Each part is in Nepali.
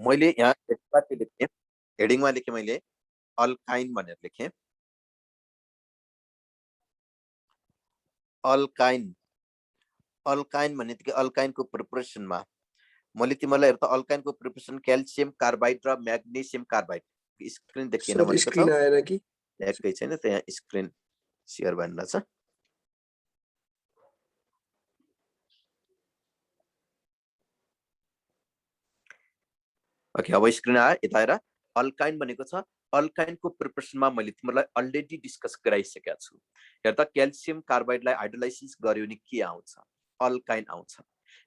मैले यहाँ हेडिङमा लेखेँ मैले अल्काइन भनेर लेखेँ। अल्काइन भनेदेखि अल्काइनको प्रिपरेसनमा मैले तिमीलाई हेर त अल्काइनको प्रिपरेसन क्याल्सियम कार्बाइड र म्याग्नेसियम कार्बाइड। स्क्रिन देखिएन सर भनेको छ स्क्रिन आएन कि एकै छैन त्यहाँ स्क्रिन शेयर भन्न छ। ओके अब स्क्रिन आयो यता हेर अल्काइन भनेको छ। अल्काइनको प्रिपरेसनमा मैले तिमीलाई अलरेडी डिस्कस गराइसकेको छु। हेर त क्याल्सियम कार्बाइडलाई हाइड्रोलाइसिस गर्यो भने के आउँछ? अल्काइन आउँछ।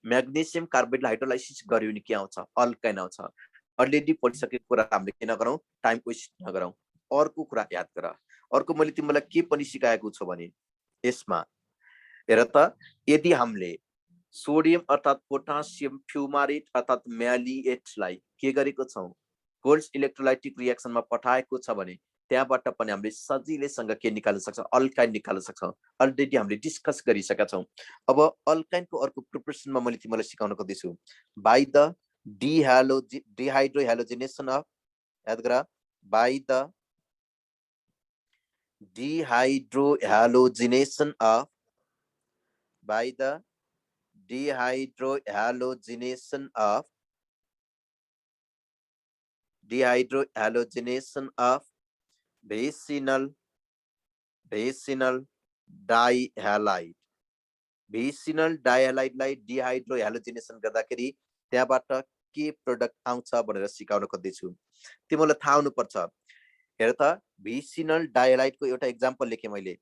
म्याग्नेसियम कार्बाइडलाई हाइड्रोलाइसिस गर्यो भने के आउँछ? अल्काइन आउँछ। अलरेडी पढिसकेको कुरा हामीले के नगरौँ, टाइम वेस्ट नगरौँ। अर्को कुरा याद गर। अर्को मैले तिमीलाई के पनि सिकाएको छु भने यसमा हेर त यदि हामीले सोडियम अर्थात पोटासियम फ्युमारेट अर्थात म्यालिएटलाई के गरेको छौँ गोल्ड्स इलेक्ट्रोलाइटिक रिएक्सनमा पठाएको छ भने त्यहाँबाट पनि हामीले सजिलैसँग के निकाल्न सक्छौँ? अल्काइन निकाल्न सक्छौँ। अलरेडी हामीले डिस्कस गरिसकेका छौँ। अब अल्काइनको अर्को प्रिपरेसनमा मैले तिमीलाई सिकाउन खोज्दैछु बाइ द डिहाइड्रोहेलोजिनेसन अफ याद गर by the dehydrohalogenation of by the dehydrohalogenation of vicinal dihalide। vicinal dihalide लाई डिहाइड्रोहेलोजिनेसन गर्दाखेरि त्यहाँबाट के प्रोडक्ट आउँछ भनेर सिकाउन खोज्दैछु। तिमीलाई थाहा हुनुपर्छ। हेर त vicinal dihalide को एउटा एक्जाम्पल लेखेँ मैले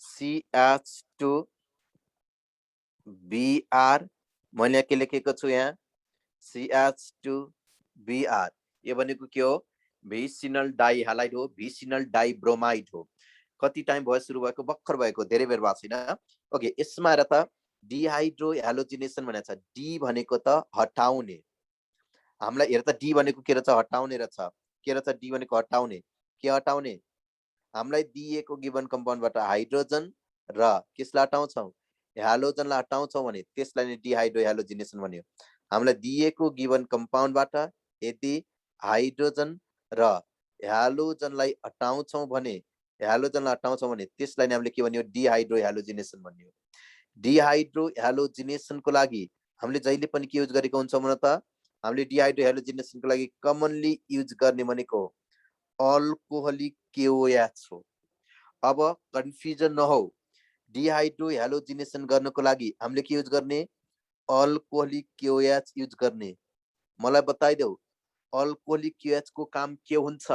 CH2 Br मैले के लेखेको छु यहाँ CH2 Br यो भनेको के हो? vicinal dihalide हो, vicinal dibromaide हो। कति टाइम भयो सुरु भएको? भर्खर भएको, धेरै बेर भएको छैन। ओके यसमा हेर त डिहाइड्रोहेलोजिनेसन भनेको छ। डी भनेको त हटाउने। हामीलाई हेर त डी भनेको के रहेछ? हटाउने रहेछ। के रहेछ? डी भनेको हटाउने। के हटाउने? हामीलाई दिएको गिवन कम्पाउन्डबाट हाइड्रोजन र केसलाई हटाउँछौँ? हेलोजनलाई हटाउँछौँ भने त्यसलाई नै डिहाइड्रोहेलोजिनेसन भन्यो। हामीलाई दिएको गिवन कम्पाउन्डबाट यदि हाइड्रोजन र हेलोजनलाई हटाउँछौँ भने त्यसलाई नै हामीले के भन्यो? डिहाइड्रोहेलोजिनेसन भन्यो। डिहाइड्रोहेलोजिनेसनको लागि हामीले जहिले पनि के युज गरेको हुन्छौँ भने त हामीले डिहाइड्रोहेलोजिनेसनको लागि कमनली युज गर्ने भनेको अल्कोहलिक KOH हो। अब कन्फ्युजन नहो, डिहाइड्रोहेलोजिनेसन गर्नको लागि हामीले के युज गर्ने? अल्कोहलिक KOH युज गर्ने। मलाई बताइदेऊ अल्कोहलिक KOH को काम के हुन्छ?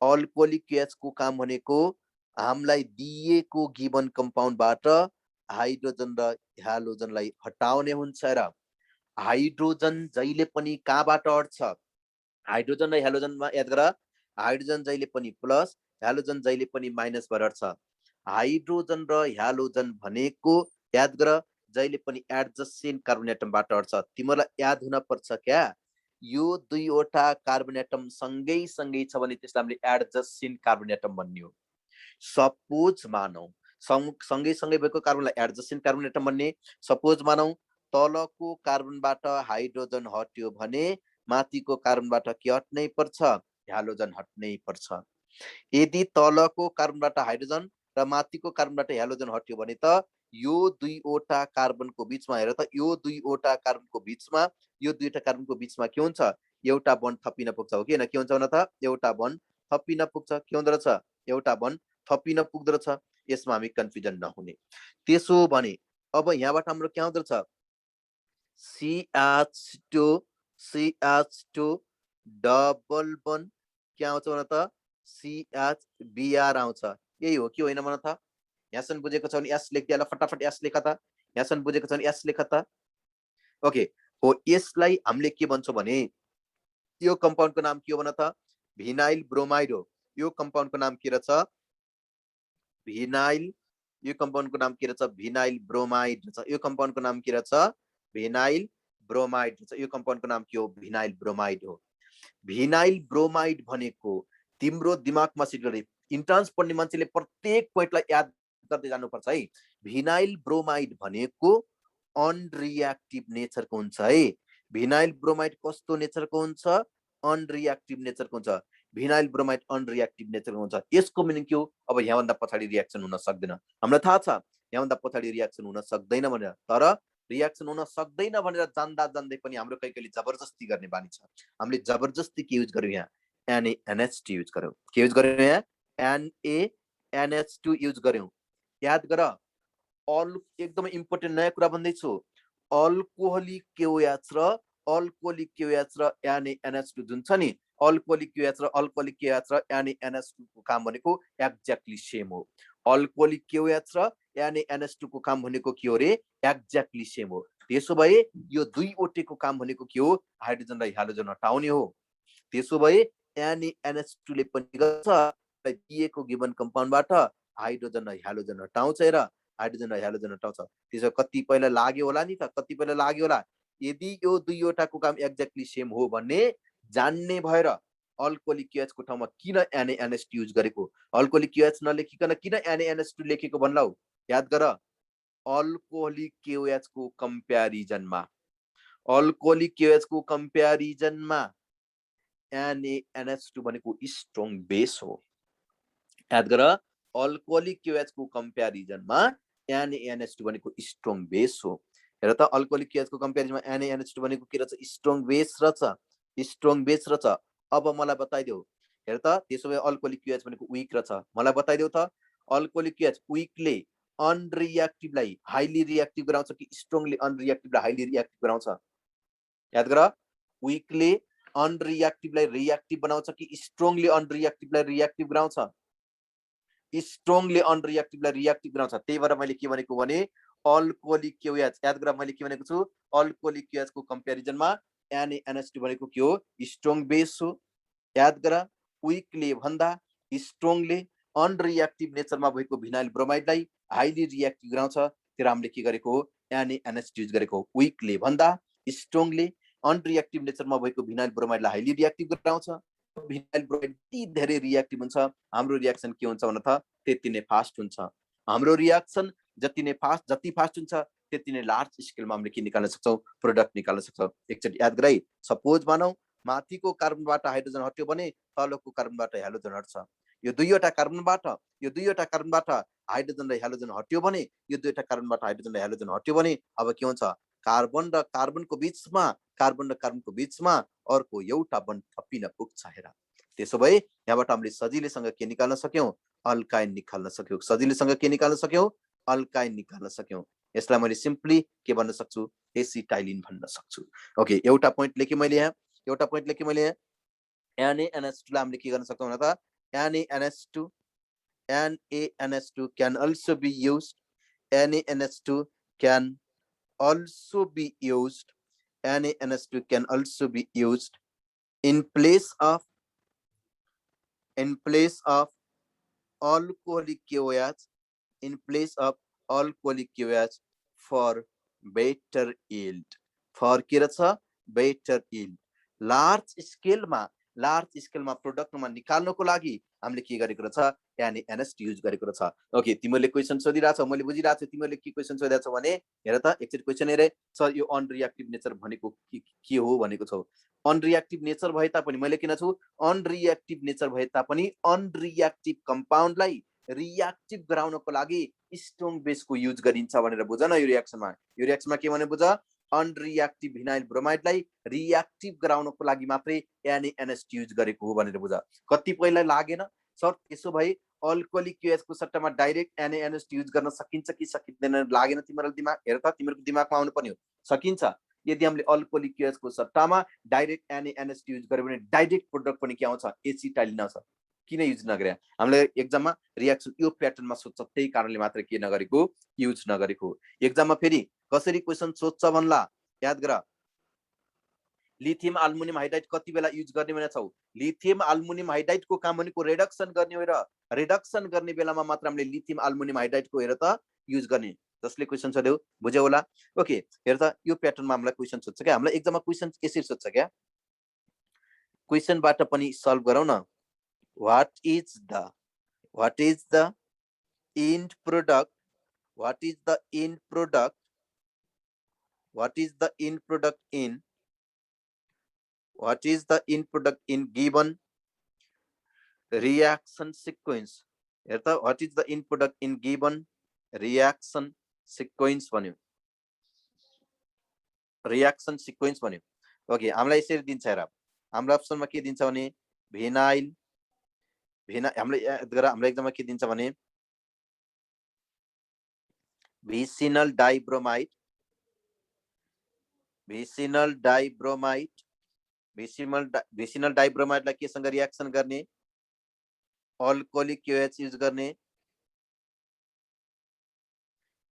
अल्कोहलिक KOH को काम भनेको हामीलाई दिएको गिवन कम्पाउन्डबाट हाइड्रोजन र हेलोजनलाई हटाउने हुन्छ। र हाइड्रोजन जहिले पनि कहाँबाट हट्छ? हाइड्रोजन र हेलोजनमा याद गर हाइड्रोजन जहिले पनि प्लस हेलोजन जहिले पनि माइनस भएर हट्छ। हाइड्रोजन र हेलोजन भनेको याद गर जहिले पनि एडजसेन्ट कार्बन एटमबाट हट्छ। तिमीलाई याद हुन पर्छ क्या यो दुईवटा कार्बन एटम सँगै छ भने त्यसलाई हामीले एडजसेन्ट कार्बन एटम भन्ने हो। सपोज मानौ सँगै भएको कार्बनलाई एडजसेन्ट कार्बन एटम भन्ने। सपोज मानौ तलको कार्बनबाट हाइड्रोजन हट्यो भने माथिको कार्बनबाट के हट्नै पर्छ? हेलोजन हट्नै पर्छ। यदि तलको कार्बनबाट हाइड्रोजन र माथिको कार्बनबाट हेलोजन हट्यो भने त यो दुईवटा कार्बनको बीचमा हेर त यो दुईवटा कार्बनको बीचमा के हुन्छ? एउटा बन्ड थपिन पुग्छ हो कि हैन? के हुन्छ भन त? एउटा बन्ड थपिन पुग्छ। के हुँदो रहेछ? एउटा बन्ड थपिन पुग्दो रहेछ। यसमा हामी कन्फ्युजन नहुने। त्यसो भने अब यहाँबाट हाम्रो के आउँदो रहेछ? CH2 डबल बन्ड के आउँछ भन त? CHBr आउँछ। यही हो कि होइन भन त? यहाँसम्म बुझेको छ भने एस लेख्दिएला फटाफट एस लेख त। यहाँसम्म बुझेको छ भने एस लेख त। ओके हो यसलाई हामीले के भन्छौँ भने यो कम्पाउन्डको नाम के हो भन त? भिनाइल ब्रोमाइड हो। यो कम्पाउन्डको नाम के रहेछ? भिनाइल। यो कम्पाउन्डको नाम के रहेछ? भिनाइल ब्रोमाइड रहेछ। यो कम्पाउन्डको नाम के रहेछ? भिनाइल ब्रोमाइड रहेछ। यो कम्पाउन्डको नाम के हो? भिनाइल ब्रोमाइड हो। भिनाइल ब्रोमाइड भनेको तिम्रो दिमागमा सिट गरे इन्ट्रान्स पढ्ने मान्छेले प्रत्येक पोइन्टलाई याद गर्दै जानुपर्छ है। भिनाइल ब्रोमाइड भनेको अनरिएक्टिभ नेचरको हुन्छ है। भिनाइल ब्रोमाइड कस्तो नेचरको हुन्छ, अनरिएक्टिभ नेचरको हुन्छ। भिनाइल ब्रोमाइड अनरिएक्टिभ नेचरको हुन्छ। यसको मिनिङ के हो? अब यहाँभन्दा पछाडि रियाक्सन हुन सक्दैन। हामीलाई थाहा छ यहाँभन्दा पछाडि रियाक्सन हुन सक्दैन भनेर, तर रियाक्सन हुन सक्दैन भनेर जान्दा जान्दै पनि हाम्रो कहिले जबरजस्ती गर्ने बानी छ। हामीले जबरजस्ती के युज गर्यौँ यहाँ? NaNH2 युज गर्यौँ। के युज गर्यौँ यहाँ? NaNH2 युज गर्यौँ। याद गर, एकदमै इम्पोर्टेन्ट नयाँ कुरा भन्दैछु। अल्कोहोलिक KOH र अल्कोहोलिक KOH र NaNH2 जुन छ नि, अल्कोहोलिक KOH र अल्कोहोलिक KOH र NaNH2 को काम भनेको एक्ज्याक्टली सेम हो। अल्कोहोलिक KOH र NaNH2 को काम भनेको के हो रे? एक्ज्याक्टली सेम हो। त्यसो भए यो दुईवटैको काम भनेको के हो? हाइड्रोजन र हेलोजन हटाउने हो। त्यसो भए NaNH2 ले पनि गर्छ, दिएको गिभन कम्पाउन्डबाट हाइड्रोजन र हेलोजन हटाउँछ र हाइड्रोजन र हेलोजन हटाउँछ। त्यसो कति पहिला लाग्यो होला नि त, कति पहिला लाग्यो होला। यदि यो दुईवटाको काम एक्ज्याक्टली सेम हो भन्ने जान्ने भएर अल्कोहोलिक KOH को ठाउँमा किन NaNH2 युज गरेको? अल्कोहोलिक KOH नलेखिकन किन NaNH2 लेखेको भन्ला हो? याद गर, अल्कोहोलिक KOH को कम्प्यारिजनमा, अल्कोहोलिक KOH को कम्प्यारिजनमा NaNH2 भनेको स्ट्रङ बेस हो। याद गर, अल्कोहोलिक KOH को कम्प्यारिजनमा NaNH2 भनेको स्ट्रङ बेस हो। हेर त, अल्कोहोलिक KOH को कम्प्यारिजनमा NaNH2 भनेको के रहेछ? स्ट्रङ बेस रहेछ। स्ट्रङ बेस रहेछ। अब मलाई बताइदेऊ। हेर त, त्यसो भए अल्कोहोलिक KOH भनेको विक रहेछ। मलाई बताइदेऊ त, अल्कोहोलिक KOH विकले अनरिएक्टिभलाई हाइली रिएक्टिभ गराउँछ कि स्ट्रङली अनरिएक्टिभलाई हाइली रिएक्टिभ गराउँछ? याद गर, विकले अनरिएक्टिभलाई रिएक्टिभ बनाउँछ कि स्ट्रङली अनरिएक्टिभलाई रिएक्टिभ गराउँछ? स्ट्रङली अनरिएक्टिभलाई रिएक्टिभ गराउँछ। त्यही भएर मैले के भनेको भने अल्कोहोलिक KOH, याद गर मैले के भनेको छु? अल्कोहोलिक KOH को कम्प्यारिजनमा NaNH2 भनेको के हो? स्ट्रङ बेस हो। याद गर, विकले भन्दा स्ट्रङले अनरिएक्टिभ नेचरमा भएको भिनाइल ब्रोमाइडलाई हाइली रिएक्टिभ गराउँछ। तर हामीले के गरेको हो? NaNH2 युज गरेको हो। विकले भन्दा स्ट्रङले अनरिएक्टिभ नेचरमा भएको भिनाइल ब्रोमाइडलाई हाइली रिएक्टिभ गराउँछ। भिनाइल ब्रोमाइड यति धेरै रिएक्टिभ हुन्छ, हाम्रो रिएक्सन के हुन्छ भन त? त्यति नै फास्ट हुन्छ। हाम्रो रिएक्सन जति फास्ट हुन्छ त्यति नै लार्ज स्केलमा हामीले के निकाल्न सक्छौँ? प्रोडक्ट निकाल्न सक्छौँ। एकचोटि याद गराइ, सपोज मानौ माथिको कार्बनबाट हाइड्रोजन हट्यो भने तलको कार्बनबाट हेलोजन हट्छ। यो दुईवटा कार्बनबाट हाइड्रोजन र हेलोजन हट्यो भने, यो दुईवटा कार्बनबाट हाइड्रोजन र हेलोजन हट्यो भने अब के हुन्छ? कार्बन र कार्बनको बिचमा अर्को एउटा बन्ड थपिन पुग्छ। हेर, त्यसो भए यहाँबाट हामीले सजिलैसँग के निकाल्न सक्यौँ? अल्काइन निकाल्न सक्यौँ। सजिलैसँग के निकाल्न सक्यौँ? अल्काइन निकाल्न सक्यौँ। यसलाई मैले सिम्पली के भन्न सक्छु? एसिटाइलिन भन्न सक्छु। ओके, एउटा पोइन्ट लेखेँ मैले यहाँ। NaNH2 लाई हामीले के गर्न सक्छौँ भने त? NaNH2 can also be used. NaNH2 can also be used. NaNH2 can also be used in place of alcoholic KOH, in place of alcoholic KOH for better yield. For के रहेछ? Better yield. लार्ज स्केलमा प्रोडक्टमा निकाल्नको लागि हामीले के गरेको रहेछ? NaNH2 युज गरेको रहेछ। ओके, तिमीहरूले क्वेसन सोधिरहेछौ, मैले बुझिरहेको छु तिमीहरूले के क्वेसन सोधिरहेछौ भने हेर त एकचोटि क्वेसन हेरे। सर, यो अनरिएक्टिभ नेचर भनेको के हो भनेको छौ? अनरिएक्टिभ नेचर भए तापनि मैले किन छु? अनरिएक्टिभ नेचर भए तापनि अनरिएक्टिभ कम्पाउन्डलाई रिएक्टिभ गराउनको लागि स्ट्रङ बेसको युज गरिन्छ भनेर बुझ न। यो रिएक्सनमा के भने बुझ? अनरिएक्टिभ भिनाइल ब्रोमाइडलाई रिएक्टिभ गराउनको लागि मात्रै NaNH2 युज गरेको हो भनेर बुझ। कति पहिला लागेन? सर, त्यसो भए अल्कोहोलिक KOH को सट्टामा डाइरेक्ट NaNH2 युज गर्न सकिन्छ कि सकिँदैन? लागेन तिम्रो दिमाग? हेर त, तिम्रो दिमागमा आउनु पर्ने हो। सकिन्छ। यदि हामीले अल्कोहोलिक KOH को सट्टामा डाइरेक्ट NaNH2 युज गर्यो भने डाइरेक्ट प्रोडक्ट पनि के आउँछ? एसिटाइलिन आउँछ। किन युज नगरे? हामीले एक्जाममा रिएक्सन यो प्याटर्नमा सोध्छ, त्यही कारणले मात्र के नगरेको? युज नगरेको। एक्जाममा फेरि कसरी क्वेसन सोध्छ भन्ला? याद गर, लिथियम अल्मुनियम हाइड्राइड कति बेला युज गर्ने भनेको छौ? लिथियम अल्मुनियम हाइड्राइडको काम भनेको रिडक्सन गर्ने हो र रिडक्सन गर्ने बेलामा मात्र हामीले लिथियम अल्मुनियम हाइड्राइडको हेर त युज गर्ने। जसले क्वेसन सोध्यो बुझ्यौ होला। ओके, हेर त, यो प्याटर्नमा हामीलाई क्वेसन सोध्छ क्या? हामीलाई एक्जाममा क्वेसन यसरी सोध्छ क्या? क्वेसनबाट पनि सल्भ गरौ न। What is the end product? What is the end product in What is the end product in given reaction sequence? What is the end product in given reaction sequence भन्यो, रिएक्सन सिक्वेन्स भन्यो। ओके, हामीलाई यसरी दिन्छ हेर, हाम्रो अप्सनमा के दिन्छ भने भेनाइल हाम्रो एक्जाममा के दिन्छ भने भिसिनल डाइब्रोमाइड भिसिनल डाइब्रोमाइडलाई केसँग रिएक्सन गर्ने, अल्कोहोलिक क्यूएच युज गर्ने।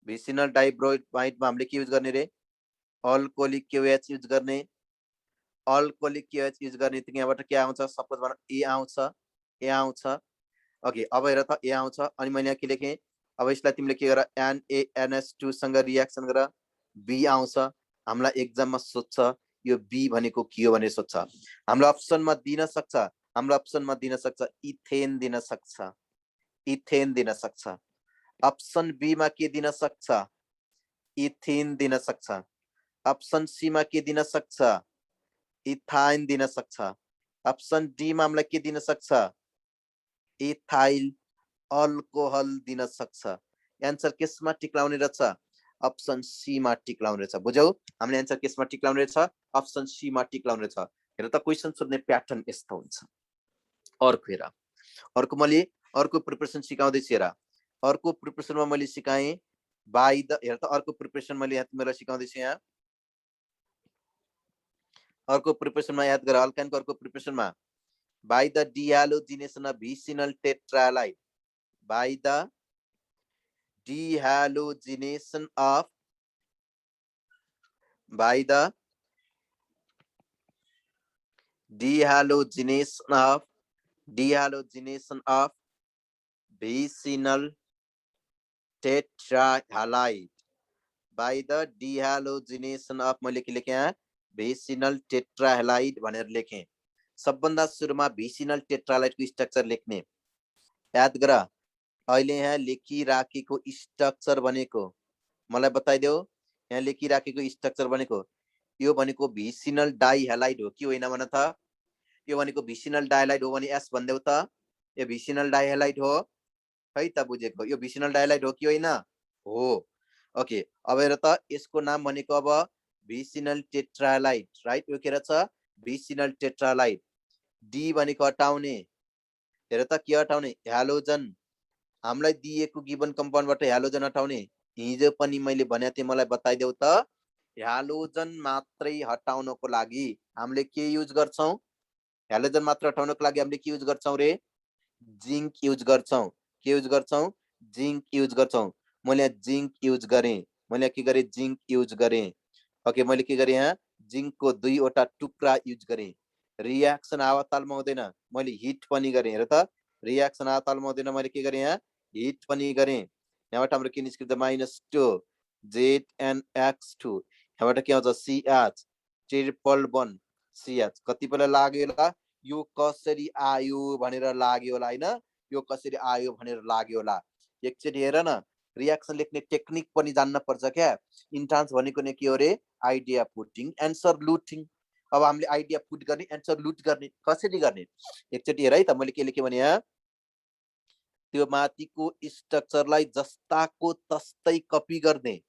भिसिनल डाइब्रोमाइडमा हामीले के युज गर्ने रे, अल्कोहोलिक क्यूएच युज गर्ने। अल्कोहोलिक क्यूएच युज गर्ने त यहाँबाट के आउँछ, सपोज भन ए आउँछ। ओके, अब हेर त ए आउँछ, अनि मैले यहाँ के लेखेँ, अब यसलाई तिमीले के गर, NaNH2 सँग रिएक्सन गर, बी आउँछ। हामीलाई एक्जाममा सोध्छ यो बी भनेको के हो भनेर सोध्छ। हाम्रो अप्सनमा दिन सक्छ, इथेन दिन सक्छ। अप्सन बी मा के दिन सक्छ, इथेन दिन सक्छ। अप्सन सी मा के दिन सक्छ, इथाइन दिन सक्छ। अप्सन डी मा हामीलाई के दिन सक्छ, इथाइल अल्कोहल दिन सक्छ। एन्सर केसमा टिक्लाउने रहेछ, अप्सन सी मा टिक्लाउने रहेछ। बुझ्यौ, हामीले एन्सर केसमा टिक्लाउने रहेछ, अप्सन सी मा टिक्लाउने रहेछ। हेर त क्वेशन सोध्ने प्याटर्न यस्तो हुन्छ। अर्को हेर, अर्को मैले अर्को प्रिपरेसन सिकाउँदैछु। हेर, अर्को प्रिपरेसनमा मैले सिकाएँ बाइ द, हेर त अर्को प्रिपरेसन मैले यहाँ तिमीलाई सिकाउँदैछु। यहाँ अर्को प्रिपरेसनमा याद गर, अल्काइनको अर्को प्रिपरेसनमा by the dehalogenation of vicinal tetralide, by the dehalogenation of vicinal tetrahalide, by the dehalogenation of मैले के लेखेँ यहाँ vicinal tetrahalide भनेर लेखेँ। सबभन्दा सुरुमा भिसिनल टेट्रालाइडको स्ट्रक्चर लेख्ने, याद गर। अहिले यहाँ लेखिराखेको स्ट्रक्चर भनेको मलाई बताइदेऊ, यहाँ लेखिराखेको स्ट्रक्चर भनेको यो भनेको भिसिनल डाइहालाइड हो कि होइन भन त। यो भनेको भिसिनल डाइहालाइड हो भने एस भन्देऊ त। यो भिसिनल डाइहालाइड हो है त, बुझेको? यो भिसिनल डाइहालाइड हो कि होइन? हो। ओके, अब हेर त, यसको नाम भनेको अब भिसिनल टेट्रालाइड, राइट? यो के रहेछ, भिसिनल टेट्रालाइड। डी भनेको हटाउने, हेर त के हटाउने, ह्यालोजन। हामीलाई दिएको गिवन कम्पाउन्डबाट ह्यालोजन हटाउने। हिजो पनि मैले भनेको थिएँ, मलाई बताइदेऊ त, ह्यालोजन मात्रै हटाउनको लागि हामीले के युज गर्छौं? ह्यालोजन मात्र हटाउनको लागि हामीले के युज गर्छौं रे? जिंक युज गर्छौं। के युज गर्छौं? जिंक युज गर्छौं। मैले जिंक युज गरेँ, मैले के गरेँ, जिंक युज गरेँ। ओके, मैले के गरेँ, यहाँ जिंकको 2 वटा टुक्रा युज गरेँ। रिएक्सन हावातालमा हुँदैन, मैले हिट पनि गरेँ। हेर त, रिएक्सन हावातालमा हुँदैन, मैले के गरेँ, यहाँ हिट पनि गरेँ। यहाँबाट हाम्रो के निस्किन्छ, -2 ZnX2। यहाँबाट के आउँछ, CH ट्रिपल बन्ड CH। कति बेला लाग्यो होला, यो कसरी आयो भनेर लाग्यो होला हैन, यो कसरी आयो भनेर लाग्यो होला। एकचोटि हेर न, रिएक्सन लेख्ने टेक्निक पनि जान्न पर्छ क्या। इन्ट्रान्स भनेको नै के हो रे, आइडिया पुटिङ एन्सर लुटिङ। अब हामीले आइडिया पुट गर्ने, एन्सर लुट गर्ने, कसरी गर्ने? एकचोटि हेर है त, मैले के लेखेँ भने यहाँ त्यो माथिको स्ट्रक्चरलाई जस्ताको तस्तै कपी गर्ने।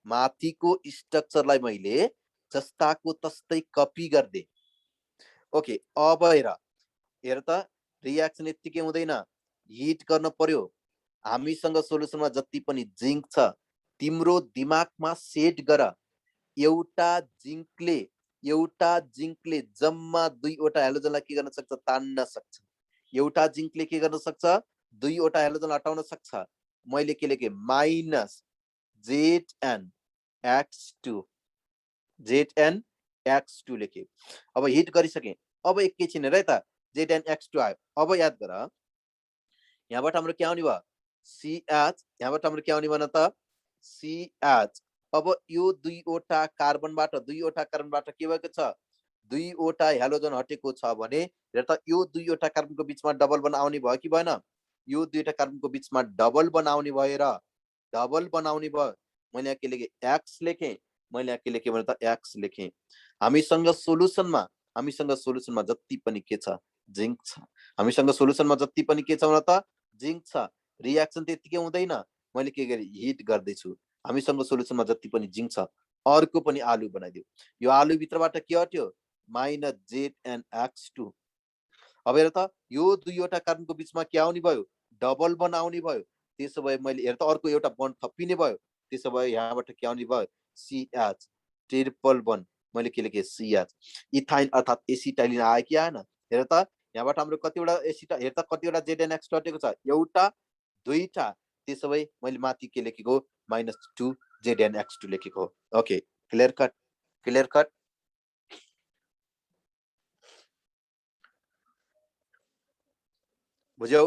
माथिको स्ट्रक्चरलाई मैले जस्ताको तस्तै कपी गर्दै। ओके, अब हेर त, रिएक्सन यतिकै हुँदैन, हिट गर्न पर्यो। हामीसँग सोलुसनमा जति पनि जिंक छ, तिम्रो दिमागमा सेट गर, एउटा जिंकले जम्मा 2 वटा हेलोजनलाई के गर्न सक्छ, तान्न सक्छ। एउटा जिंकले के गर्न सक्छ, 2 वटा हेलोजन हटाउन सक्छ। मैले के लेखेँ, ZnX2 लेखेँ। अब हिट गरिसकेँ। अब एकैछिन हेर है त, ZnX2 आयो। अब याद गर, यहाँबाट हाम्रो के आउने भयो, CH। यहाँबाट हाम्रो के आउने भन त, CH। अब यो 2 वटा कार्बनबाट के भएको छ, 2 वटा हेलोजन हटेको छ भने हेर त, यो 2 वटा कार्बनको बीचमा डबल बन्ड आउने भयो कि भएन? यो 2 वटा कार्बनको बीचमा डबल बन्ड आउने भयो र डबल बनाउने भयो। मैले यहाँ के लेखेँ, एक्स लेखेँ। मैले यहाँ के लेखेँ भने त एक्स लेखेँ। हामीसँग सोलुसनमा हामीसँग सोलुसनमा जति पनि के छ, जिंक छ। हामीसँग सोलुसनमा जति पनि के छ भने त जिंक छ। रियाक्सन त्यतिकै हुँदैन, मैले के गरेँ हिट गर्दैछु। हामीसँग सोलुसनमा जति पनि जिंक छ, अर्को पनि आलु बनाइदियो। यो आलु भित्रबाट के हट्यो, -ZnX2। अब हेर त यो दुईवटा कार्बनको बिचमा के आउने भयो, डबल बन्ड आउने भयो। त्यसो भए मैले हेर त अर्को एउटा बन्ड थपिने भयो। त्यसो भए यहाँबाट के आउने भयो, CH, ट्रिपल बन्ड। मैले के लेखेँ, CH। इथाइन अर्थात् एसिटाइलिन आयो कि आएन, हेर त यहाँबाट हाम्रो कतिवटा हेर त कतिवटा ZnX हटेको छ, एउटा दुईटा। त्यसो भए मैले माथि के लेखेको, -2 ZnX2 लेखेको हो। Okay, clear cut, clear cut. बुझ्यौ?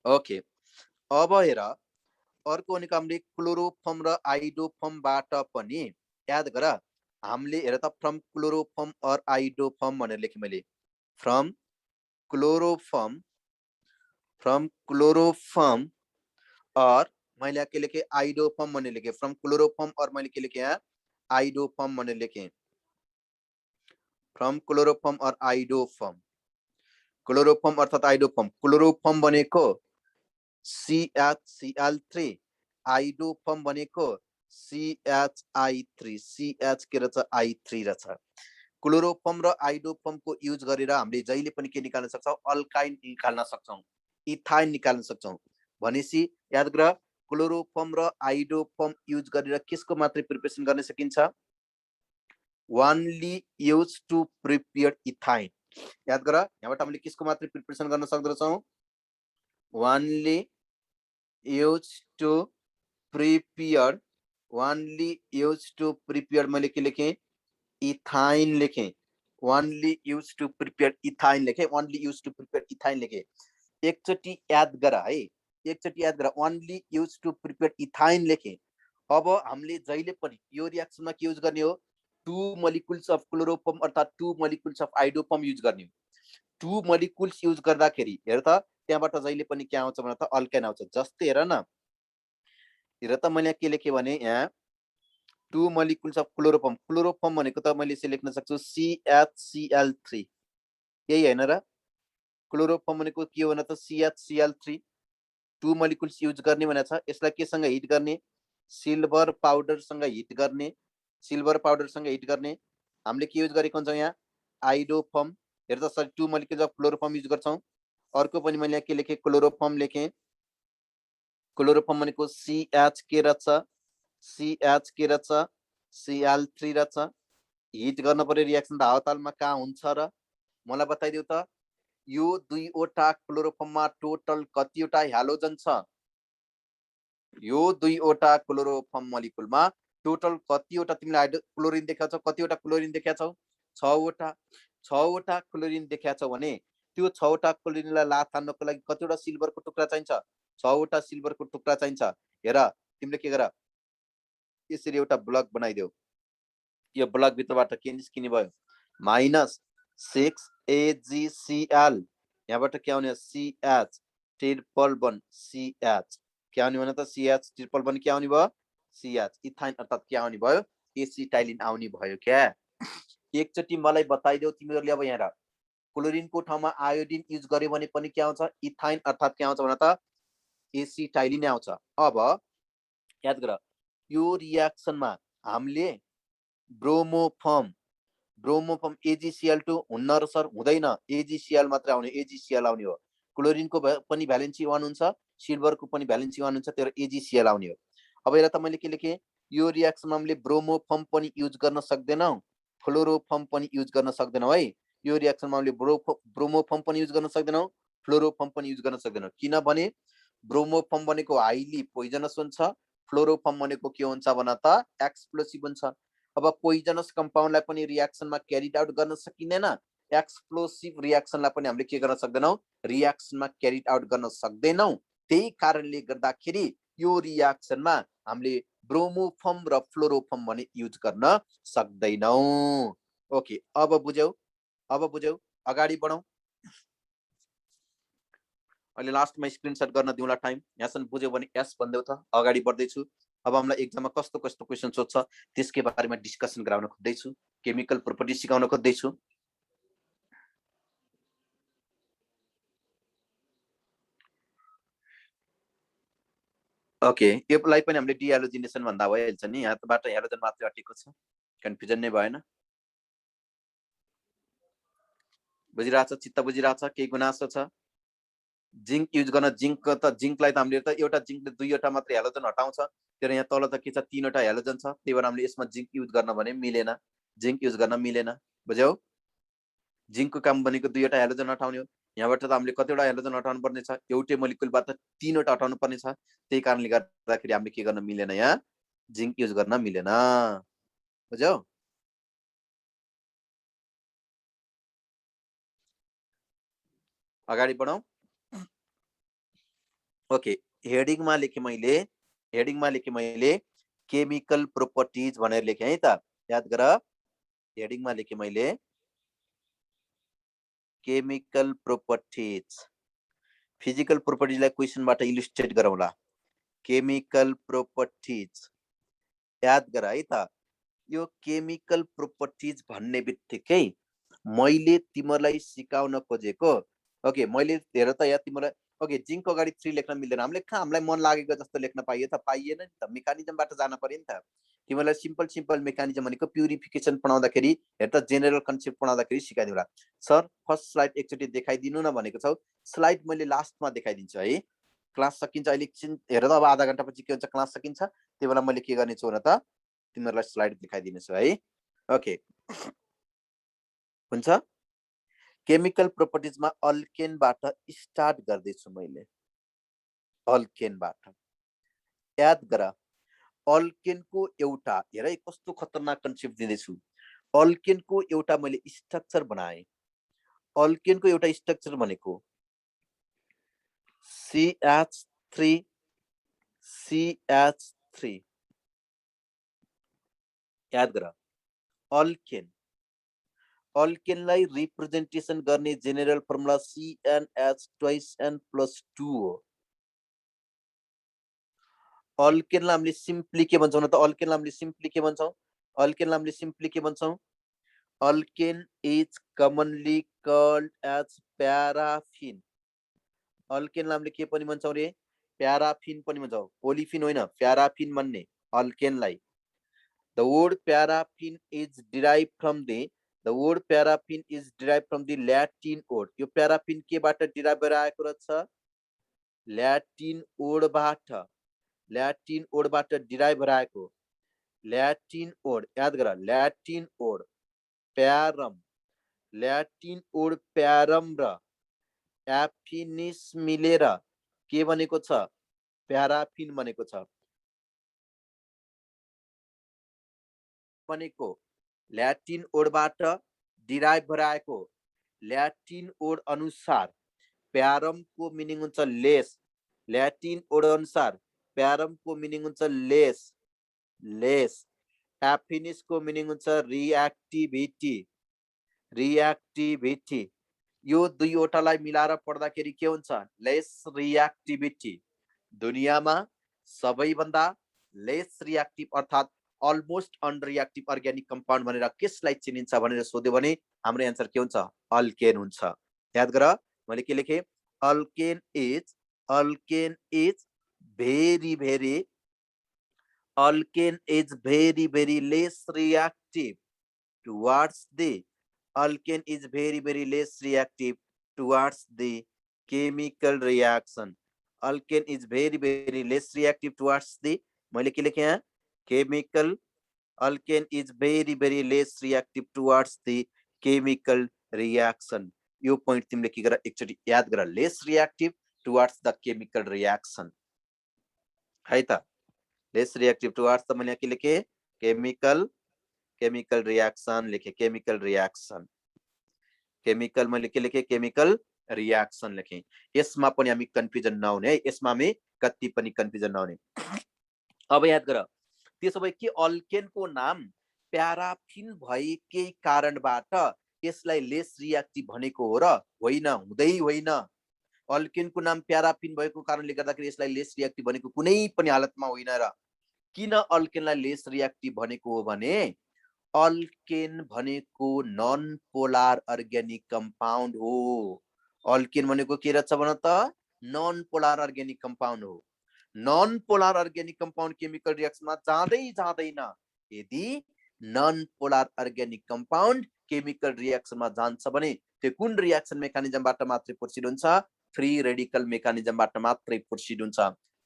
ओके, अब हेर अर्को भनेको हामीले क्लोरोफर्म र आइडोफर्मबाट पनि याद गर, हामीले हेर त फ्रम क्लोरोफर्म अर आइडोफर्म भनेर लेखेँ मैले। फ्रम क्लोरोफर्म और मैले यहाँ के लेखेँ, आइडोफर्म भनेर लेखेँ। फ्रम क्लोरोफर्म और मैले के लेखेँ यहाँ, आइडोफर्म भनेर लेखेँ। फ्रम क्लोरोफर्म और आइडोफर्म। क्लोरोफर्म अर्थात् आइडोफर्म। क्लोरोफर्म भनेको CHCl3, आइडोफर्म भनेको CHI3, CH के रहेछ, I3 रहेछ। क्लोरोफर्म र आइडोफर्मको युज गरेर हामीले जहिले पनि के निकाल्न सक्छौँ, अल्काइन निकाल्न सक्छौँ, इथाइन निकाल्न सक्छौँ। भनेपछि याद गर, क्लोरोफर्म र आइडोफर्म युज गरेर किसको मात्रै प्रिपरेसन गर्न सकिन्छ, only use to prepare ethyne. याद गर, यहाँबाट हामीले किसको मात्रै प्रिपरेसन गर्न सक्दछौँ, only use to prepare, only use to prepare. मैले के लेखेँ, इथाइन लेखेँ। Only use to prepare ethyne लेखेँ, only use to prepare ethyne लेखेँ। एकचोटि याद गर है, एकचोटि याद गर, only use to prepare ethyne लेखेँ। अब हामीले जहिले पनि यो रियाक्सनमा के युज गर्ने हो, 2 मोलिकुल्स अफ क्लोरोफर्म अर्थात् 2 मोलिकुल्स अफ आइडोफर्म युज गर्ने। 2 मोलिकुल्स युज गर्दाखेरि हेर त त्यहाँबाट जहिले पनि के आउँछ भने त अल्काइन आउँछ। जस्तै हेर न, हेर त मैले के लेखेँ भने यहाँ 2 मोलिकुल्स अफ क्लोरोफर्म। क्लोरोफर्म भनेको त मैले यसरी लेख्न सक्छु, CHCl3, यही हैन र? क्लोरोफर्म भनेको के हो भने त CHCl3। 2 मोलिकुल्स युज गर्ने भनेको छ। यसलाई केसँग हिट गर्ने, सिल्भर पाउडरसँग हिट गर्ने, सिल्भर पाउडरसँग हिट गर्ने। हामीले के युज गरेको हुन्छौँ यहाँ, आइडोफर्म। हेर त sorry, 2 molecules of chloroform use गर्छौँ। अर्को पनि मैले यहाँ के लेखेँ, क्लोरोफर्म लेखेँ। क्लोरोफर्म भनेको CH के रहेछ, CH के रहेछ, Cl3 रहेछ। हिट गर्न पर्यो, रियाक्सन त हावातालमा कहाँ हुन्छ र, मलाई बताइदेऊ त। यो दुईवटा क्लोरोफर्ममा टोटल कतिवटा हेलोजन छ, यो दुईवटा क्लोरोफर्म मोलिकुलमा टोटल कतिवटा, तिमीले क्लोरिन देखेका छौ, कतिवटा क्लोरिन देखेका छौ, 6वटा। 6वटा क्लोरिन देखेका छौ भने त्यो 6वटा क्लोरिनलाई लात हान्नको लागि कतिवटा सिल्भरको टुक्रा चाहिन्छ, 6वटा सिल्भरको टुक्रा चाहिन्छ। हेर तिमीले के गर, यसरी एउटा ब्लक बनाइदेऊ। यो ब्लक भित्रबाट के निस्किने भयो, -6 AgCl। यहाँबाट के आउने, CH ट्रिपल बन्ड CH। के आउने भने त CH ट्रिपल बन्ड के आउने भयो, CH। इथाइन अर्थात् के आउने भयो, एसिटाइलिन आउने भयो क्या। एकचोटि मलाई बताइदेऊ तिमीहरूले। अब यहाँ क्लोरिनको ठाउँमा आयोडिन युज गर्यो भने पनि के आउँछ, इथाइन अर्थात् के आउँछ भने त एसिटाइलिन आउँछ। अब याद गर, यो रियाक्सनमा हामीले ब्रोमोफर्म AgCl2 हुन्न र सर, हुँदैन। AgCl मात्र आउने, AgCl आउने हो। क्लोरिनको पनि भ्यालेन्सी 1 हुन्छ, सिल्भरको पनि भ्यालेन्सी 1 हुन्छ, तर AgCl आउने हो। अब हेर त मैले के लेखेँ, यो रियाक्सनमा हामीले ब्रोमोफर्म पनि युज गर्न सक्दैनौँ, फ्लोरोफर्म पनि युज गर्न सक्दैनौँ है। यो रियाक्सनमा हामीले ब्रोमोफर्म पनि युज गर्न सक्दैनौँ, फ्लोरोफर्म पनि युज गर्न सक्दैनौँ। किनभने ब्रोमोफर्म भनेको हाइली पोइजनस हुन्छ, फ्लोरोफर्म भनेको के हुन्छ भन त, एक्सप्लोसिभ हुन्छ। अब पोइजनस कम्पाउन्डलाई पनि रियाक्सनमा क्यारिड आउट गर्न सकिँदैन, एक्सप्लोसिभ रियाक्सनलाई पनि हामीले के गर्न सक्दैनौँ, रियाक्सनमा क्यारिड आउट गर्न सक्दैनौँ। त्यही कारणले गर्दाखेरि यो रियाक्सनमा हामीले ब्रोमोफर्म र फ्लोरोफर्म भने युज गर्न सक्दैनौँ। ओके, अब बुझ्यौ, अब बुझ्यौ, अगाडि बढौँ। अहिले लास्टमा स्क्रिनशट गर्न दिउँला टाइम। यहाँसम्म बुझ्यो भने यस भन्देऊ त, अगाडि बढ्दैछु। अब हामीलाई एक्जाममा कस्तो कस्तो क्वेसन सोध्छ त्यसकै बारेमा डिस्कसन गराउन खोज्दैछु, केमिकल प्रोपर्टी सिकाउन खोज्दैछु। ओके, योलाई पनि हामीले डिहालोजिनेसन भन्दा भइहाल्छ नि, यहाँबाट हेलोजन मात्रै अटेको छ, कन्फ्युजन नै भएन। बुझिरहेछ? चित्त बुझिरहेछ? केही गुनासो छ? जिंक युज गर्न, जिंकलाई त हामीले त एउटा जिंकले दुईवटा मात्रै हेलोजन हटाउँछ, तर यहाँ तल त के छ, तीनवटा हेलोजन छ, त्यही भएर हामीले यसमा जिंक युज गर्न भने मिलेन, जिंक युज गर्न मिलेन। बुझ्यौ? जिंकको काम भनेको दुईवटा हेलोजन हटाउने हो। यहाँबाट त हामीले कतिवटा हेलोजन हटाउनु पर्ने छ, एउटै मोलिक्युलबाट तीनवटा हटाउनु पर्ने छ, त्यही कारणले गर्दाखेरि हामीले के गर्न मिलेन, यहाँ जिंक युज गर्न मिलेन। बुझ्यौ? अगाडि बढौं। ओके, हेडिङमा लेखेँ मैले केमिकल प्रोपर्टिज भनेर लेखेँ है त, याद गर। हेडिङमा लेखेँ मैले केमिकल प्रोपर्टिज। फिजिकल प्रोपर्टिजलाई क्वेसनबाट इलिस्ट्रेट गरौँला। केमिकल प्रोपर्टिज याद गर है त। यो केमिकल प्रोपर्टिज भन्ने बित्तिकै मैले तिमीलाई सिकाउन खोजेको, ओके मैले हेर त यहाँ तिमीलाई, ओके जिंकको अगाडि 3 लेख्न मिल्दैन, हामीलाई मन लागेको जस्तो लेख्न पाइयो त? पाइएन नि त, मेकानिजमबाट जान पर्यो नि त। तिमीलाई सिम्पल मेकानिजम भनेको प्युरिफिकेसन पढाउँदाखेरि हेर त, जेनरल कन्सेप्ट पढाउँदाखेरि सिकाइदिउँला। सर फर्स्ट स्लाइड एकचोटि देखाइदिनु न भनेको छौ, स्लाइड मैले लास्टमा देखाइदिन्छु है। क्लास सकिन्छ अहिले एकछिन हेर त, अब आधा घन्टापछि के हुन्छ, क्लास सकिन्छ, त्यही बेला मैले के गर्नेछु भने त तिमीहरूलाई स्लाइड देखाइदिनेछु है। ओके हुन्छ। केमिकल प्रोपर्टिजमा अल्केनबाट स्टार्ट गर्दैछु मैले, अल्केनबाट। याद गर, अल्केनको एउटा, हेर कस्तो खतरनाक कन्सेप्ट दिँदैछु, अल्केनको एउटा मैले स्ट्रक्चर बनाएँ। अल्केनको एउटा स्ट्रक्चर भनेको CH3 CH3। याद गर, अल्केन, अल्केनलाई रिप्रेजेन्टेसन गर्ने जेनरल फर्मुला CnH2n+2 हो। अल्केनलाई हामीले सिम्पली के भन्छौँ न त, अल्केनलाई हामीले सिम्पली के भन्छौँ, अल्केनलाई हामीले सिम्पली के भन्छौँ, alkane is commonly called as paraffin. अल्केनलाई हामीले के पनि भन्छौँ रे, प्याराफिन पनि भन्छौँ, पोलिफिन होइन, प्याराफिन भन्ने अल्केनलाई। The word paraffin is derived from the word paraffin is derived from the Latin word. यो प्याराफिन केबाट डिराइभ भएर आएको रहेछ, ल्याटिन वर्डबाट डिराइभ भएर आएको। ल्याटिन वर्ड याद गर, ल्याटिन वर्ड प्यारम, ल्याटिन वर्ड प्यारम र एफिनिस मिलेर के बनेको छ, प्याराफिन बनेको छ। बनेको ल्याटिन वर्डबाट डिराइभ भएर आएको, ल्याटिन वर्ड अनुसार प्यारमको मिनिङ हुन्छ लेस, ल्याटिन वर्ड अनुसार प्यारमको मिनिङ हुन्छ लेस, लेस। एफिनिसको मिनिङ हुन्छ रिएक्टिभिटी, रिएक्टिभिटी। यो दुईवटालाई मिलाएर पढ्दाखेरि के हुन्छ, लेस रिएक्टिभिटी। दुनियाँमा सबैभन्दा लेस रिएक्टिभ अर्थात् अलमोस्ट अनरिएक्टिभ अर्ग्यानिक कम्पाउन्ड भनेर कसलाई चिनिन्छ भनेर सोध्यो भने हाम्रो एन्सर के हुन्छ, अल्केन हुन्छ। याद गर, मैले के लेखेँ, alkane is very very, alkane is very very less reactive towards the, alkane is very very less reactive towards the chemical reaction. Alkane is very very less reactive towards the, मैले के लेखेँ यहाँ, chemical, alkane is very very less reactive towards the chemical reaction। यो point तिमीले के गर, एकचोटि याद गर, less reactive towards the chemical reaction है त। less reactive towards त मैले के लेखे, chemical reaction लेखे, chemical reaction, chemical मैले के लेखे, chemical reaction लेखे। यसमा पनि हामी कन्फ्युजन नहुने है, यसमा हामी कति पनि कन्फ्युजन नहुने। अब याद गर, त्यसो भए के अल्केनको नाम प्याराफिन भएकै कारणबाट यसलाई लेस रिएक्टिभ भनेको हो र? होइन, हुँदै होइन। अल्केनको नाम प्याराफिन भएको कारणले गर्दाखेरि यसलाई लेस रियाक्टिभ भनेको कुनै पनि हालतमा होइन। र किन अल्केनलाई लेस रियाक्टिभ भनेको हो भने अल्केन भनेको नन पोलार अर्ग्यानिक कम्पाउन्ड हो। अल्केन भनेको के रहेछ भन त? नन पोलार अर्ग्यानिक कम्पाउन्ड हो। Non polar organic compound chemical रिएक्सनमा जाँदै जाँदैन। यदि non polar organic compound chemical रिएक्सनमा जान्छ भने त्यो कुन रिएक्सन मेकानिजमबाट मात्रै प्रोसिड हुन्छ? फ्री रेडिकल मेकानिजमबाट मात्रै प्रोसिड हुन्छ।